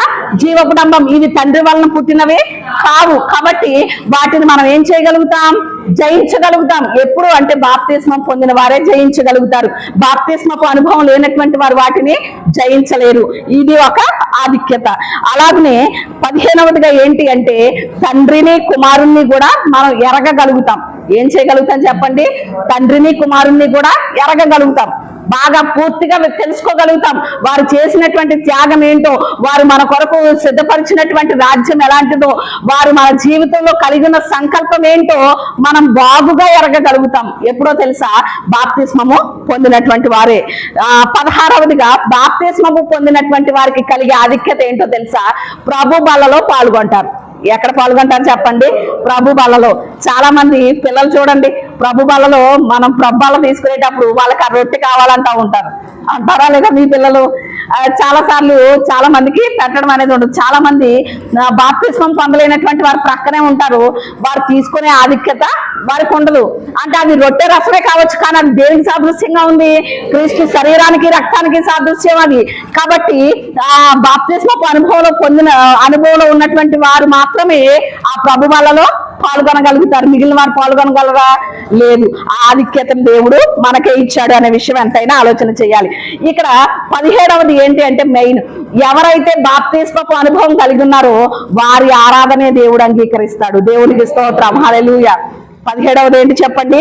జీవపుడంబం ఇవి తండ్రి వలన పుట్టినవి కావు. కాబట్టి వాటిని మనం ఏం చేయగలుగుతాం? జయించగలుగుతాం. ఎప్పుడు అంటే బాప్తిస్మం పొందిన వారే జయించగలుగుతారు. బాప్తిస్మపు అనుభవం లేనటువంటి వారు వాటిని జయించలేరు. ఇది ఒక ఆధిక్యత. అలాగనే 15వదిగా ఏంటి అంటే తండ్రిని కుమారుణ్ణి కూడా మనం ఎరగగలుగుతాం. ఏం చేయగలుగుతాం చెప్పండి? తండ్రిని కుమారుణ్ణి కూడా ఎరగగలుగుతాం, బాగా పూర్తిగా తెలుసుకోగలుగుతాం. వారు చేసినటువంటి త్యాగం ఏంటో, వారు మన కొరకు సిద్ధపరిచినటువంటి రాజ్యం ఎలాంటిదో, వారు మన జీవితంలో కలిగిన సంకల్పం ఏంటో మనం బాగుగా ఎరగగలుగుతాం. ఎప్పుడో తెలుసా? బాప్తిస్మము పొందినటువంటి వారే. 16వదిగా బాప్తిస్మము పొందినటువంటి వారికి కలిగే ఆధిక్యత ఏంటో తెలుసా? ప్రభు బలలో పాల్గొంటారు. ఎక్కడ పాల్గొంటారు చెప్పండి? ప్రభు బలలో. చాలా మంది పిల్లలు చూడండి, ప్రభు బలలో మనం ప్రభాల తీసుకునేటప్పుడు వాళ్ళకి ఆ రొట్టె కావాలంటా ఉంటారు. అంటారా లేదా మీ పిల్లలు? చాలా సార్లు చాలా మందికి పెట్టడం అనేది ఉండదు. చాలా మంది బాప్తిస్మం పొందలేనటువంటి వారు ప్రక్కనే ఉంటారు. వారు తీసుకునే ఆధిక్యత వారికి ఉండదు. అంటే అది రొట్టె రసమే కావచ్చు, కానీ అది దేనికి సాదృశ్యంగా ఉంది? క్రీస్తు శరీరానికి రక్తానికి సాదృశ్యం అది. కాబట్టి ఆ బాప్తిస్మపు అనుభవంలో ఉన్నటువంటి వారు మాత్రమే ఆ ప్రభు వాళ్ళలో పాల్గొనగలుగుతారు. మిగిలిన వారు పాల్గొనగలరా? లేదు. ఆ ఆధిక్యతను దేవుడు మనకే ఇచ్చాడు అనే విషయం ఎంతైనా ఆలోచన చేయాలి. ఇక్కడ 17వది ఏంటి అంటే మెయిన్, ఎవరైతే బాప్తిస్మపు అనుభవం కలిగి ఉన్నారో వారి ఆరాధనే దేవుడు అంగీకరిస్తాడు. దేవునికి స్తోత్రం, హల్లెలూయా. 17వది ఏంటి చెప్పండి?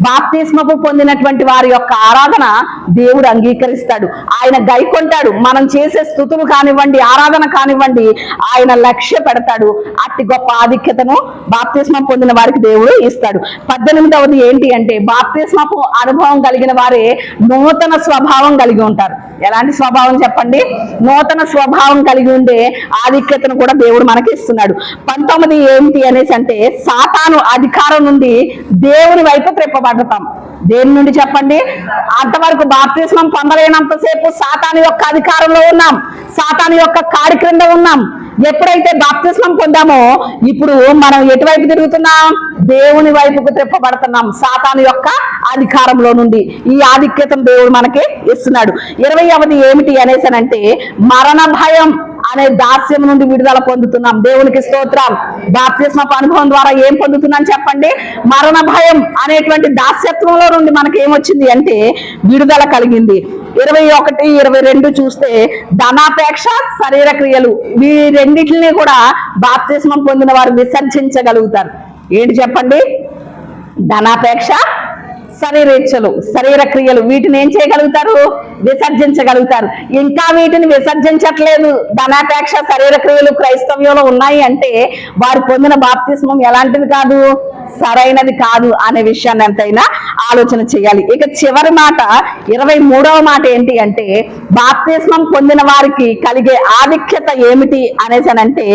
బాప్తిస్మపు పొందినటువంటి వారి యొక్క ఆరాధన దేవుడు అంగీకరిస్తాడు, ఆయన గైకొంటాడు. మనం చేసే స్తుతులు కానివ్వండి, ఆరాధన కానివ్వండి, ఆయన లక్ష్య పెడతాడు. అట్టి గొప్ప ఆధిక్యతను బాప్తిస్మం పొందిన వారికి దేవుడు ఇస్తాడు. 18వది ఏంటి అంటే బాప్తిస్మపు అనుభవం కలిగిన వారే నూతన స్వభావం కలిగి ఉంటారు. ఎలాంటి స్వభావం చెప్పండి? నూతన స్వభావం కలిగి ఉండే ఆధిక్యతను కూడా దేవుడు మనకి ఇస్తున్నాడు. 19 ఏంటి అనేసి అంటే సాతాను అధికారం నుండి దేవుని వైపు త్రిప్పబడతాం. దేని నుండి చెప్పండి? అంతవరకు బాప్తిస్మం పొందలేనంతసేపు సాతాను యొక్క అధికారంలో ఉన్నాం, సాతాను యొక్క కాడి క్రింద ఉన్నాం. ఎప్పుడైతే బాప్తిస్మం పొందామో ఇప్పుడు మనం ఎటువైపు తిరుగుతున్నాం? దేవుని వైపుకు త్రిప్పబడుతున్నాం, సాతాను యొక్క అధికారంలో నుండి. ఈ ఆధిక్యతను దేవుడు మనకి ఇస్తున్నాడు. 20వది ఏమిటి అనేసనంటే మరణ భయం అనే దాస్యం నుండి విడుదల పొందుతున్నాం. దేవునికి స్తోత్రం. బాప్తిస్మపు అనుభవం ద్వారా ఏం పొందుతున్నాం చెప్పండి? మరణ భయం అనేటువంటి దాస్యత్వంలో నుండి మనకి ఏమొచ్చింది అంటే విడుదల కలిగింది. 21, 22 చూస్తే ధనాపేక్ష, శరీర క్రియలు, ఈ రెండింటిని కూడా బాప్తిస్మం పొందిన వారు విసర్జించగలుగుతారు. ఏంటి చెప్పండి? ధనాపేక్ష, శరీరేచ్ఛలు, శరీర క్రియలు, వీటిని ఏం చేయగలుగుతారు? విసర్జించగలుగుతారు. ఇంకా వీటిని విసర్జించట్లేదు. ధనాపేక్ష, శరీర క్రియలు క్రైస్తవ్యంలో ఉన్నాయి అంటే వారు పొందిన బాప్తిస్మం ఎలాంటిది కాదు? సరైనది కాదు అనే విషయాన్ని ఎంతైనా ఆలోచన చేయాలి. ఇక చివరి మాట 23వ మాట ఏంటి అంటే బాప్తిస్మం పొందిన వారికి కలిగే ఆధిక్యత ఏమిటి అనేసనంటే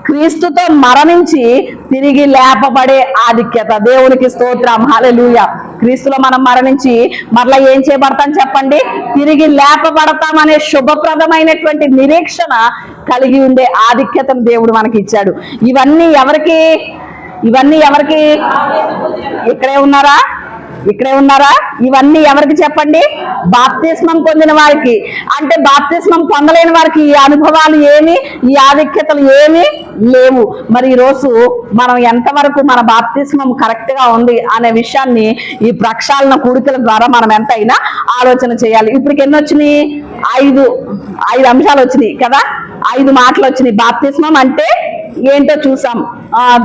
క్రీస్తుతో మరణించి తిరిగి లేపబడే ఆధిక్యత. దేవునికి స్తోత్రం, హల్లెలూయా. క్రీస్తులో మనం మరణించి మరలా ఏం చేయబడతాం చెప్పండి? తిరిగి లేపబడతాం అనే శుభప్రదమైనటువంటి నిరీక్షణ కలిగి ఉండే ఆధిక్యతను దేవుడు మనకి ఇచ్చాడు. ఇవన్నీ ఎవరికి? ఇక్కడే ఉన్నారా? ఇవన్నీ ఎవరికి చెప్పండి? బాప్తిస్మం పొందిన వారికి. అంటే బాప్తిస్మం పొందలేని వారికి ఈ అనుభవాలు ఏమి, ఈ ఆధిక్యతలు ఏమి లేవు. మరి ఈరోజు మనం ఎంతవరకు మన బాప్తిస్మం కరెక్ట్ గా ఉంది అనే విషయాన్ని ఈ ప్రక్షాళన కూడికల ద్వారా మనం ఎంతైనా ఆలోచన చేయాలి. ఇప్పటికి ఎన్ని వచ్చినాయి? 5 అంశాలు వచ్చినాయి కదా, 5 మాటలు వచ్చినాయి. బాప్తిస్మం అంటే ఏంటో చూసాం.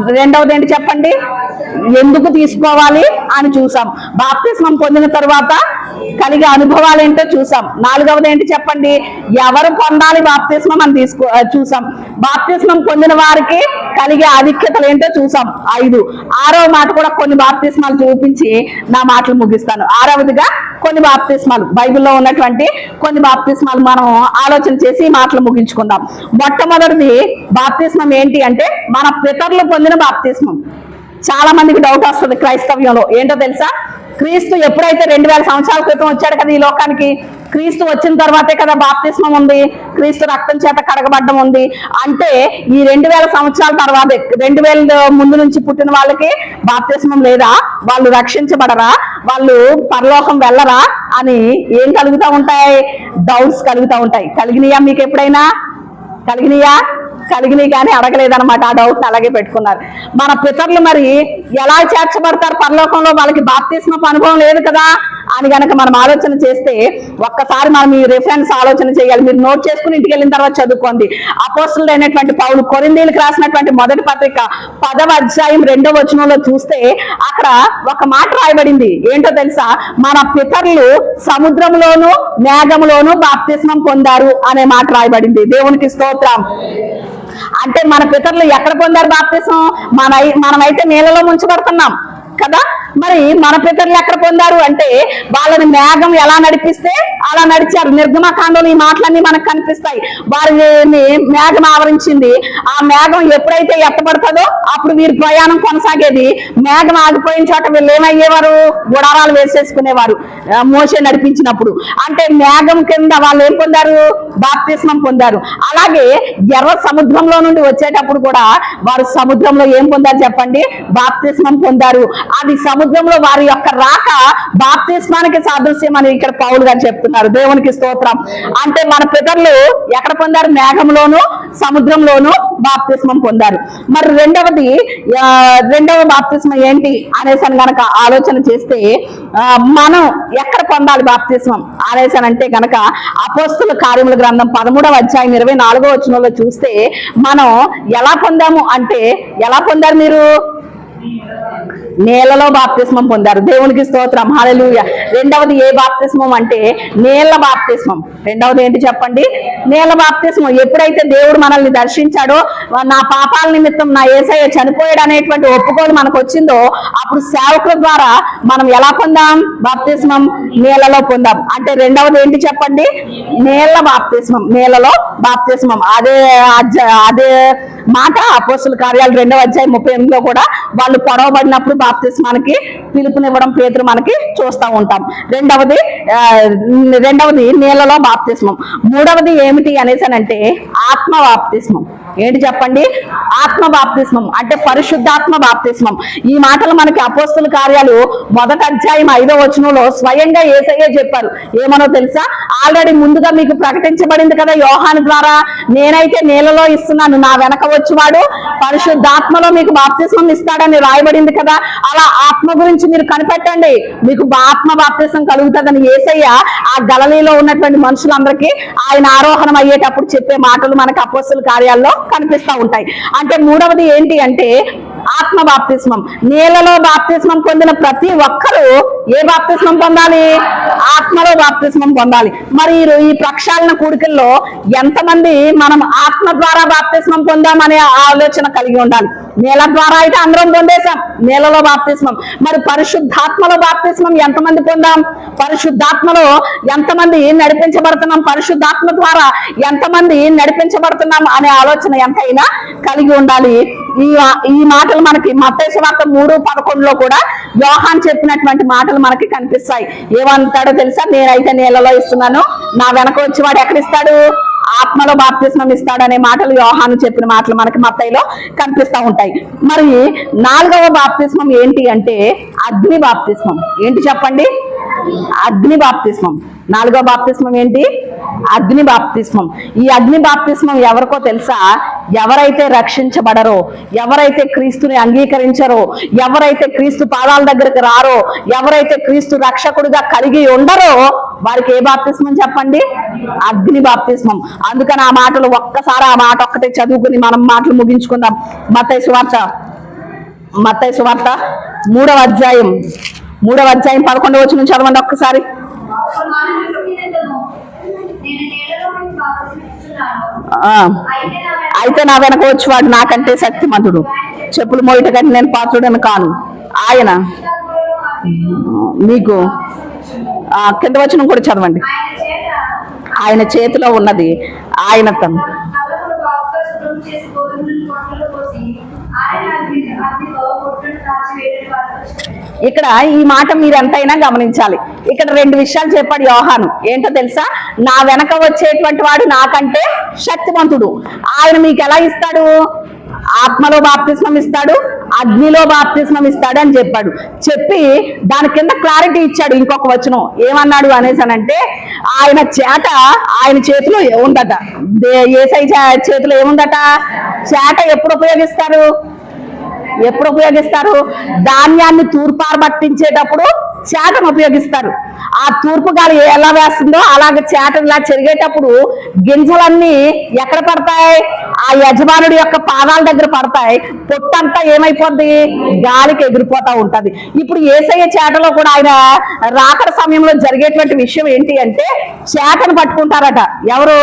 2వది ఏంటి చెప్పండి? ఎందుకు తీసుకోవాలి అని చూసాం. బాప్తిస్మం పొందిన తర్వాత కలిగే అనుభవాలు ఏంటో చూసాం. 4వది ఏంటి చెప్పండి? ఎవరు పొందాలి బాప్తిస్మం అని చూసాం. బాప్తిస్మం పొందిన వారికి కలిగే ఆధిక్యతలు ఏంటో చూసాం. 5. 6వ మాట కూడా కొన్ని బాప్తిస్మాలు చూపించి నా మాటలు ముగిస్తాను. 6వదిగా కొన్ని బాప్తిస్మాలు, బైబిల్లో ఉన్నటువంటి కొన్ని బాప్తిస్మాలు మనం ఆలోచన చేసి మాటలు ముగించుకుందాం. మొట్టమొదటిది బాప్తిస్మం ఏంటి అంటే మన పితరులు పొందిన బాప్తిస్మం. చాలా మందికి డౌట్ వస్తుంది క్రైస్తవ్యంలో. ఏంటో తెలుసా? క్రీస్తు ఎప్పుడైతే 2000 సంవత్సరాల క్రితం వచ్చాడు కదా ఈ లోకానికి, క్రీస్తు వచ్చిన తర్వాతే కదా బాప్తిస్మం ఉంది, క్రీస్తు రక్తం చేత కడగబడ్డం ఉంది. అంటే ఈ 2000 సంవత్సరాల తర్వాత 2000 ముందు నుంచి పుట్టిన వాళ్ళకి బాప్తిస్మం లేదా? వాళ్ళు రక్షించబడరా? వాళ్ళు పరలోకం వెళ్ళరా అని ఏం కలుగుతూ ఉంటాయి? డౌట్స్ కలుగుతూ ఉంటాయి. కలిగినాయా? మీకు ఎప్పుడైనా కలిగినాయా? కలిగినాయి కానీ అడగలేదన్నమాట. ఆ డౌట్ అలాగే పెట్టుకున్నారు. మన పితరులు మరి ఎలా చేర్చబడతారు పరలోకంలో? వాళ్ళకి బాప్తిస్మపు అనుభవం లేదు కదా అని గనక మనం ఆలోచన చేస్తే ఒక్కసారి మనం ఈ రిఫరెన్స్ ఆలోచన చేయాలి. మీరు నోట్ చేసుకుని ఇంటికి వెళ్ళిన తర్వాత చదువుకోండి. అపోస్తలుడు అయినటువంటి పౌలు కొరింథీయులకు రాసినటువంటి మొదటి పత్రిక 10వ అధ్యాయం 2వ వచనంలో చూస్తే అక్కడ ఒక మాట రాయబడింది. ఏంటో తెలుసా? మన పితరులు సముద్రంలోను మేఘంలోను బాప్తిస్మం పొందారు అనే మాట రాయబడింది. దేవునికి స్తోత్రం. అంటే మన పితరులు ఎక్కడ పొందారు బాప్తిస్మం? మనమైతే నీళ్ళలో ముంచబడుతున్నాం కదా. మరి మన పితరులు ఎక్కడ పొందారు అంటే వాళ్ళని మేఘం ఎలా నడిపిస్తే అలా నడిచారు. నిర్గమకాండంలో ఈ మాటలన్నీ మనకు కనిపిస్తాయి. వారిని మేఘం ఆవరించింది. ఆ మేఘం ఎప్పుడైతే ఎత్తబడుతుందో అప్పుడు వీరి ప్రయాణం కొనసాగేది. మేఘం ఆగిపోయిన చోట వీళ్ళు ఏమయ్యేవారు? గుడారాలు వేసేసుకునేవారు మోషే నడిపించినప్పుడు. అంటే మేఘం కింద వాళ్ళు ఏం పొందారు? బాప్తిస్మం పొందారు. అలాగే ఎర్ర సముద్రంలో నుండి వచ్చేటప్పుడు కూడా వారు సముద్రంలో ఏం పొందారు చెప్పండి? బాప్తిస్మం పొందారు. అది సముద్రంలో వారి యొక్క రాక బాప్తిస్మానికి సాదృశ్యం అని ఇక్కడ పౌలు గారు చెప్తున్నారు. దేవునికి స్తోత్రం. అంటే మన పితరులు ఎక్కడ పొందారు? మేఘంలోను సముద్రంలోను బాప్తిస్మం పొందారు. మరి రెండవ బాప్తిస్మం ఏంటి అనేసి గనక ఆలోచన చేస్తే మనం ఎక్కడ పొందాలి బాప్తిస్మం అనేసి అంటే గనక అపోస్తలుల కార్యముల గ్రంథం 13వ అధ్యాయం 24వ వచనంలో చూస్తే మనం ఎలా పొందాము అంటే, ఎలా పొందారు మీరు? నేలలో బాప్తిస్మం పొందారు. దేవునికి స్తోత్రం. హల్లెలూయా. రెండవది ఏ బాప్తిస్మం అంటే నేల బాప్తిస్మం. రెండవది ఏంటి చెప్పండి? నేల బాప్తిస్మం. ఎప్పుడైతే దేవుడు మనల్ని దర్శించాడో, నా పాపాల నిమిత్తం నా యేసయ్య చనిపోయాడు అనేటువంటి ఒప్పుకోలు మనకు వచ్చిందో అప్పుడు సేవకుల ద్వారా మనం ఎలా పొందాం బాప్తిస్మం? నేలలో పొందాం. అంటే రెండవది ఏంటి చెప్పండి? నేల బాప్తిస్మం. నేలలో బాప్తిస్మం. అదే మాట అపోస్తలుల కార్యాలు 2వ అధ్యాయం 38లో కూడా వాళ్ళు పొడవబడినప్పుడు బాప్తిస్మానికి పిలుపునివ్వడం పేతురు మనకి చూస్తూ ఉంటాం. రెండవది నీళ్ళలో బాప్తిస్మం. మూడవది ఏమిటి అనేసి అంటే ఆత్మ బాప్తిస్మం. ఏంటి చెప్పండి? ఆత్మ బాప్తిస్మం అంటే పరిశుద్ధాత్మ బాప్తిస్మం. ఈ మాటలు మనకి అపోస్తలుల కార్యాలు 1వ అధ్యాయం 5వ వచనంలో స్వయంగా యేసయ్య చెప్పారు. ఏమనో తెలుసా? ఆల్రెడీ ముందుగా మీకు ప్రకటించబడింది కదా యోహాను ద్వారా, నేనైతే నీళ్ళలో ఇస్తున్నాను, నా వెనక వచ్చేవాడు పరిశుద్ధాత్మలో మీకు బాప్తిస్మం ఇస్తాడని రాయబడింది కదా. అలా ఆత్మ గురించి మీరు కనిపెట్టండి, మీకు ఆత్మ బాప్తిస్మం కలుగుతుందని యేసయ్య ఆ గలిలయలో ఉన్నటువంటి మనుషులందరికీ ఆయన ఆరోహణం అయ్యేటప్పుడు చెప్పే మాటలు మనకు అపోస్తలుల కార్యాల్లో కనిపిస్తూ ఉంటాయి. అంటే మూడవది ఏంటి అంటే ఆత్మ బాప్తిస్మం. నీళ్ళలో బాప్తిస్మం పొందిన ప్రతి ఒక్కరూ ఏ బాప్తిస్మం పొందాలి? ఆత్మలో బాప్తిస్మం పొందాలి. మరి ఈ ప్రక్షాళన కూడికల్లో ఎంతమంది మనం ఆత్మ ద్వారా బాప్తిస్మం పొందామనే ఆలోచన కలిగి ఉండాలి. నీళ్ళ ద్వారా అయితే అందరం పొందేశాం నీళ్ళలో బాప్తిస్మం. మరి పరిశుద్ధాత్మలో బాప్తిస్మం ఎంతమంది పొందాం? పరిశుద్ధాత్మలో ఎంతమంది నడిపించబడుతున్నాం? పరిశుద్ధాత్మ ద్వారా ఎంతమంది నడిపించబడుతున్నాం అనే ఆలోచన ఎంతైనా కలిగి ఉండాలి. ఈ మాటలు మనకి మత్తయి సువార్త 3:11లో కూడా యోహాను చెప్పినటువంటి మాటలు మనకి కనిపిస్తాయి. ఏమంటాడో తెలుసా? నేనైతే నీళ్ళలో ఇస్తున్నాను, నా వెనక వచ్చేవాడు ఎక్కడిస్తాడు? ఆత్మలో బాప్తిస్మం ఇస్తాడు అనే మాటలు యోహాను చెప్పిన మాటలు మనకి మత్తయిలో కనిపిస్తూ ఉంటాయి. మరి 4వ బాప్తిస్మం ఏంటి అంటే అగ్ని బాప్తిస్మం. ఏంటి చెప్పండి? అగ్ని బాప్తిస్మం. 4వ బాప్తిస్మం ఏంటి? అగ్ని బాప్తిస్మం. ఈ అగ్ని బాప్తిస్మం ఎవరికో తెలుసా? ఎవరైతే రక్షించబడరో, ఎవరైతే క్రీస్తుని అంగీకరించరో, ఎవరైతే క్రీస్తు పాదాల దగ్గరికి రారో, ఎవరైతే క్రీస్తు రక్షకుడిగా కలిగి ఉండరో వారికి ఏ బాప్తిస్మం చెప్పండి? అగ్ని బాప్తిస్మం. అందుకని ఆ మాటలు ఒక్కసారి ఆ మాట ఒక్కటే చదువుకుని మనం మాటలు ముగించుకుందాం. మత్తయి సువార్త 3వ అధ్యాయం 11వ వచనం చదవండి ఒక్కసారి. అయితే నా వెనక వచ్చేవాడు నాకంటే శక్తిమంతుడు, చెప్పులు మోయట కంటే నేను పాత్రుడని కాను. ఆయన మీకు కింద వచనం కూడా చదవండి. ఆయన చేతిలో ఉన్నది ఆయన తను. ఇక్కడ ఈ మాట మీరు ఎంతైనా గమనించాలి. ఇక్కడ 2 విషయాలు చెప్పాడు యోహాను. ఏంటో తెలుసా? నా వెనక వచ్చేటువంటి వాడు నాకంటే శక్తివంతుడు. ఆయన మీకు ఎలా ఇస్తాడు? ఆత్మలో బాప్తిస్మం ఇస్తాడు, అగ్నిలో బాప్తిస్మం ఇస్తాడని చెప్పాడు. చెప్పి దాని కింద క్లారిటీ ఇచ్చాడు. ఇంకొక వచనం ఏమన్నాడు అనేసానంటే, ఆయన చేట ఆయన చేతిలో ఏముందట, యేసయ్య చేతిలో ఏముందట. చేట ఎప్పుడు ఉపయోగిస్తారు? ధాన్యాన్ని తూర్పారబట్టించేటప్పుడు చేటను ఉపయోగిస్తారు. ఆ తూర్పు గాలి ఎలా వేస్తుందో అలాగే చేట ఇలా చెరిగేటప్పుడు గింజలన్నీ ఎక్కడ పడతాయి? ఆ యజమానుడి యొక్క పాదాల దగ్గర పడతాయి. పొట్టంతా ఏమైపోద్ది? గాలికి ఎగిరిపోతా ఉంటది. ఇప్పుడు యేసయ్య చేటలో కూడా ఆయన రాకడ సమయంలో జరిగేటువంటి విషయం ఏంటి అంటే, చేటను పట్టుకుంటారట. ఎవరు?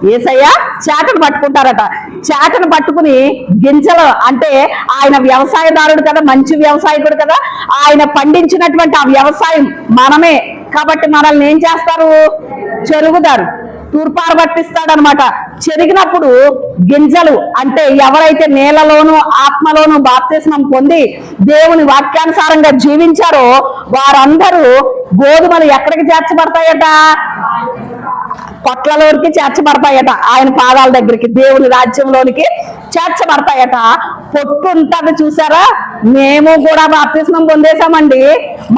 యేసయ్య చేటను పట్టుకుంటారట. చేటను పట్టుకుని గింజలు, అంటే ఆయన వ్యవసాయదారుడు కదా, మంచి వ్యవసాయకుడు కదా, ఆయన పండించినటువంటి ఆ వ్యవసాయం మనమే కాబట్టి మనల్ని ఏం చేస్తారు? చెరుగుదారు, తూర్పారబట్టిస్తాడనమాట. చెరిగినప్పుడు గింజలు, అంటే ఎవరైతే నేలలోను ఆత్మలోను బాప్తిస్మం పొంది దేవుని వాక్యానుసారంగా జీవించారో వారందరూ గోధుమలు ఎక్కడికి చేర్చబడతాయట? పొట్లలోనికి చేర్చబడతాయట. ఆయన పాదాల దగ్గరికి, దేవుని రాజ్యంలోనికి చేర్చబడతాయట. పొట్టు ఉంటుంది చూసారా? మేము కూడా బాప్తిస్మం పొందేశామండి,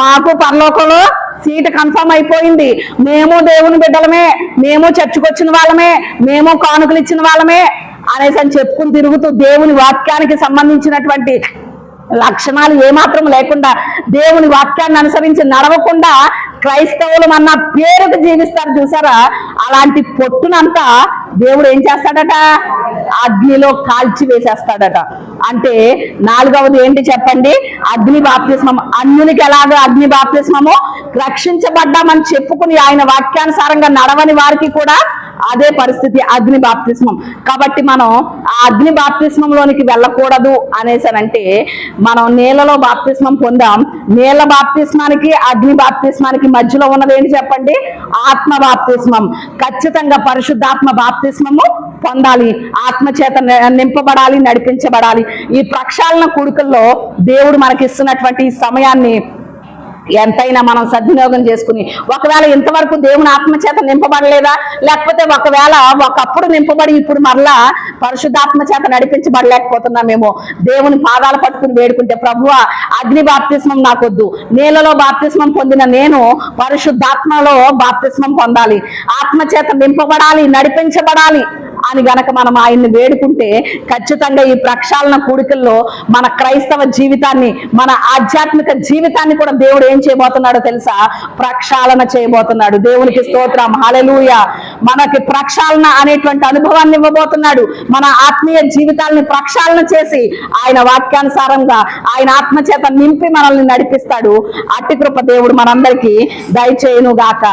మాకు పరలోకంలో సీటు కన్ఫర్మ్ అయిపోయింది, మేము దేవుని బిడ్డలమే, మేము చర్చకొచ్చిన వాళ్ళమే, మేము కానుకలు ఇచ్చిన వాళ్ళమే అనేసి అని చెప్పుకుని తిరుగుతూ దేవుని వాక్యానికి సంబంధించినటువంటి లక్షణాలు ఏమాత్రం లేకుండా, దేవుని వాక్యాన్ని అనుసరించి నడవకుండా క్రైస్తవులు అన్న పేరుకు జీవిస్తారు చూసారా? అలాంటి పొట్టునంతా దేవుడు ఏం చేస్తాడట? అగ్నిలో కాల్చి వేసేస్తాడట. అంటే నాలుగవది ఏంటి చెప్పండి? అగ్ని బాప్తిస్మం. అన్యునికి ఎలాగో అగ్ని బాప్తిస్మము, రక్షించబడ్డామని చెప్పుకుని ఆయన వాక్యానుసారంగా నడవని వారికి కూడా అదే పరిస్థితి, అగ్ని బాప్తిస్మం. కాబట్టి మనం ఆ అగ్ని బాప్తిస్మంలోనికి వెళ్ళకూడదు అనేసనంటే, మనం నీళ్ళలో బాప్తిస్మం పొందాం. నీళ్ళ బాప్తిస్మానికి అగ్ని బాప్తిస్మానికి మధ్యలో ఉన్నది ఏంటి చెప్పండి? ఆత్మ బాప్తిస్మం. ఖచ్చితంగా పరిశుద్ధాత్మ బాప్తిస్మము పొందాలి, ఆత్మ చేత నింపబడాలి, నడిపించబడాలి. ఈ ప్రక్షాళన కూడికల్లో దేవుడు మనకిస్తున్నటువంటి ఈ సమయాన్ని ఎంతైనా మనం సద్వినియోగం చేసుకుని, ఒకవేళ ఇంతవరకు దేవుని ఆత్మచేత నింపబడలేదా, లేకపోతే ఒకవేళ ఒకప్పుడు నింపబడి ఇప్పుడు మరలా పరిశుద్ధాత్మ చేత నడిపించబడలేకపోతున్నామేమో, దేవుని పాదాలు పట్టుకుని వేడుకుంటే, ప్రభువా అగ్ని బాప్తిస్మం నాకొద్దు, నీళ్ళలో బాప్తిస్మం పొందిన నేను పరిశుద్ధాత్మలో బాప్తిస్మం పొందాలి, ఆత్మచేత నింపబడాలి, నడిపించబడాలి అని గనక మనం ఆయన్ని వేడుకుంటే, ఖచ్చితంగా ఈ ప్రక్షాళన కూడికల్లో మన క్రైస్తవ జీవితాన్ని, మన ఆధ్యాత్మిక జీవితాన్ని కూడా దేవుడు ఏం చేయబోతున్నాడో తెలుసా? ప్రక్షాళన చేయబోతున్నాడు. దేవునికి స్తోత్రం, హల్లెలూయా. మనకి ప్రక్షాళన అనేటువంటి అనుభవాన్ని ఇవ్వబోతున్నాడు. మన ఆత్మీయ జీవితాలని ప్రక్షాళన చేసి ఆయన వాక్యానుసారంగా ఆయన ఆత్మచేత నింపి మనల్ని నడిపిస్తాడు. అట్టి కృప దేవుడు మనందరికీ దయచేయును గాక.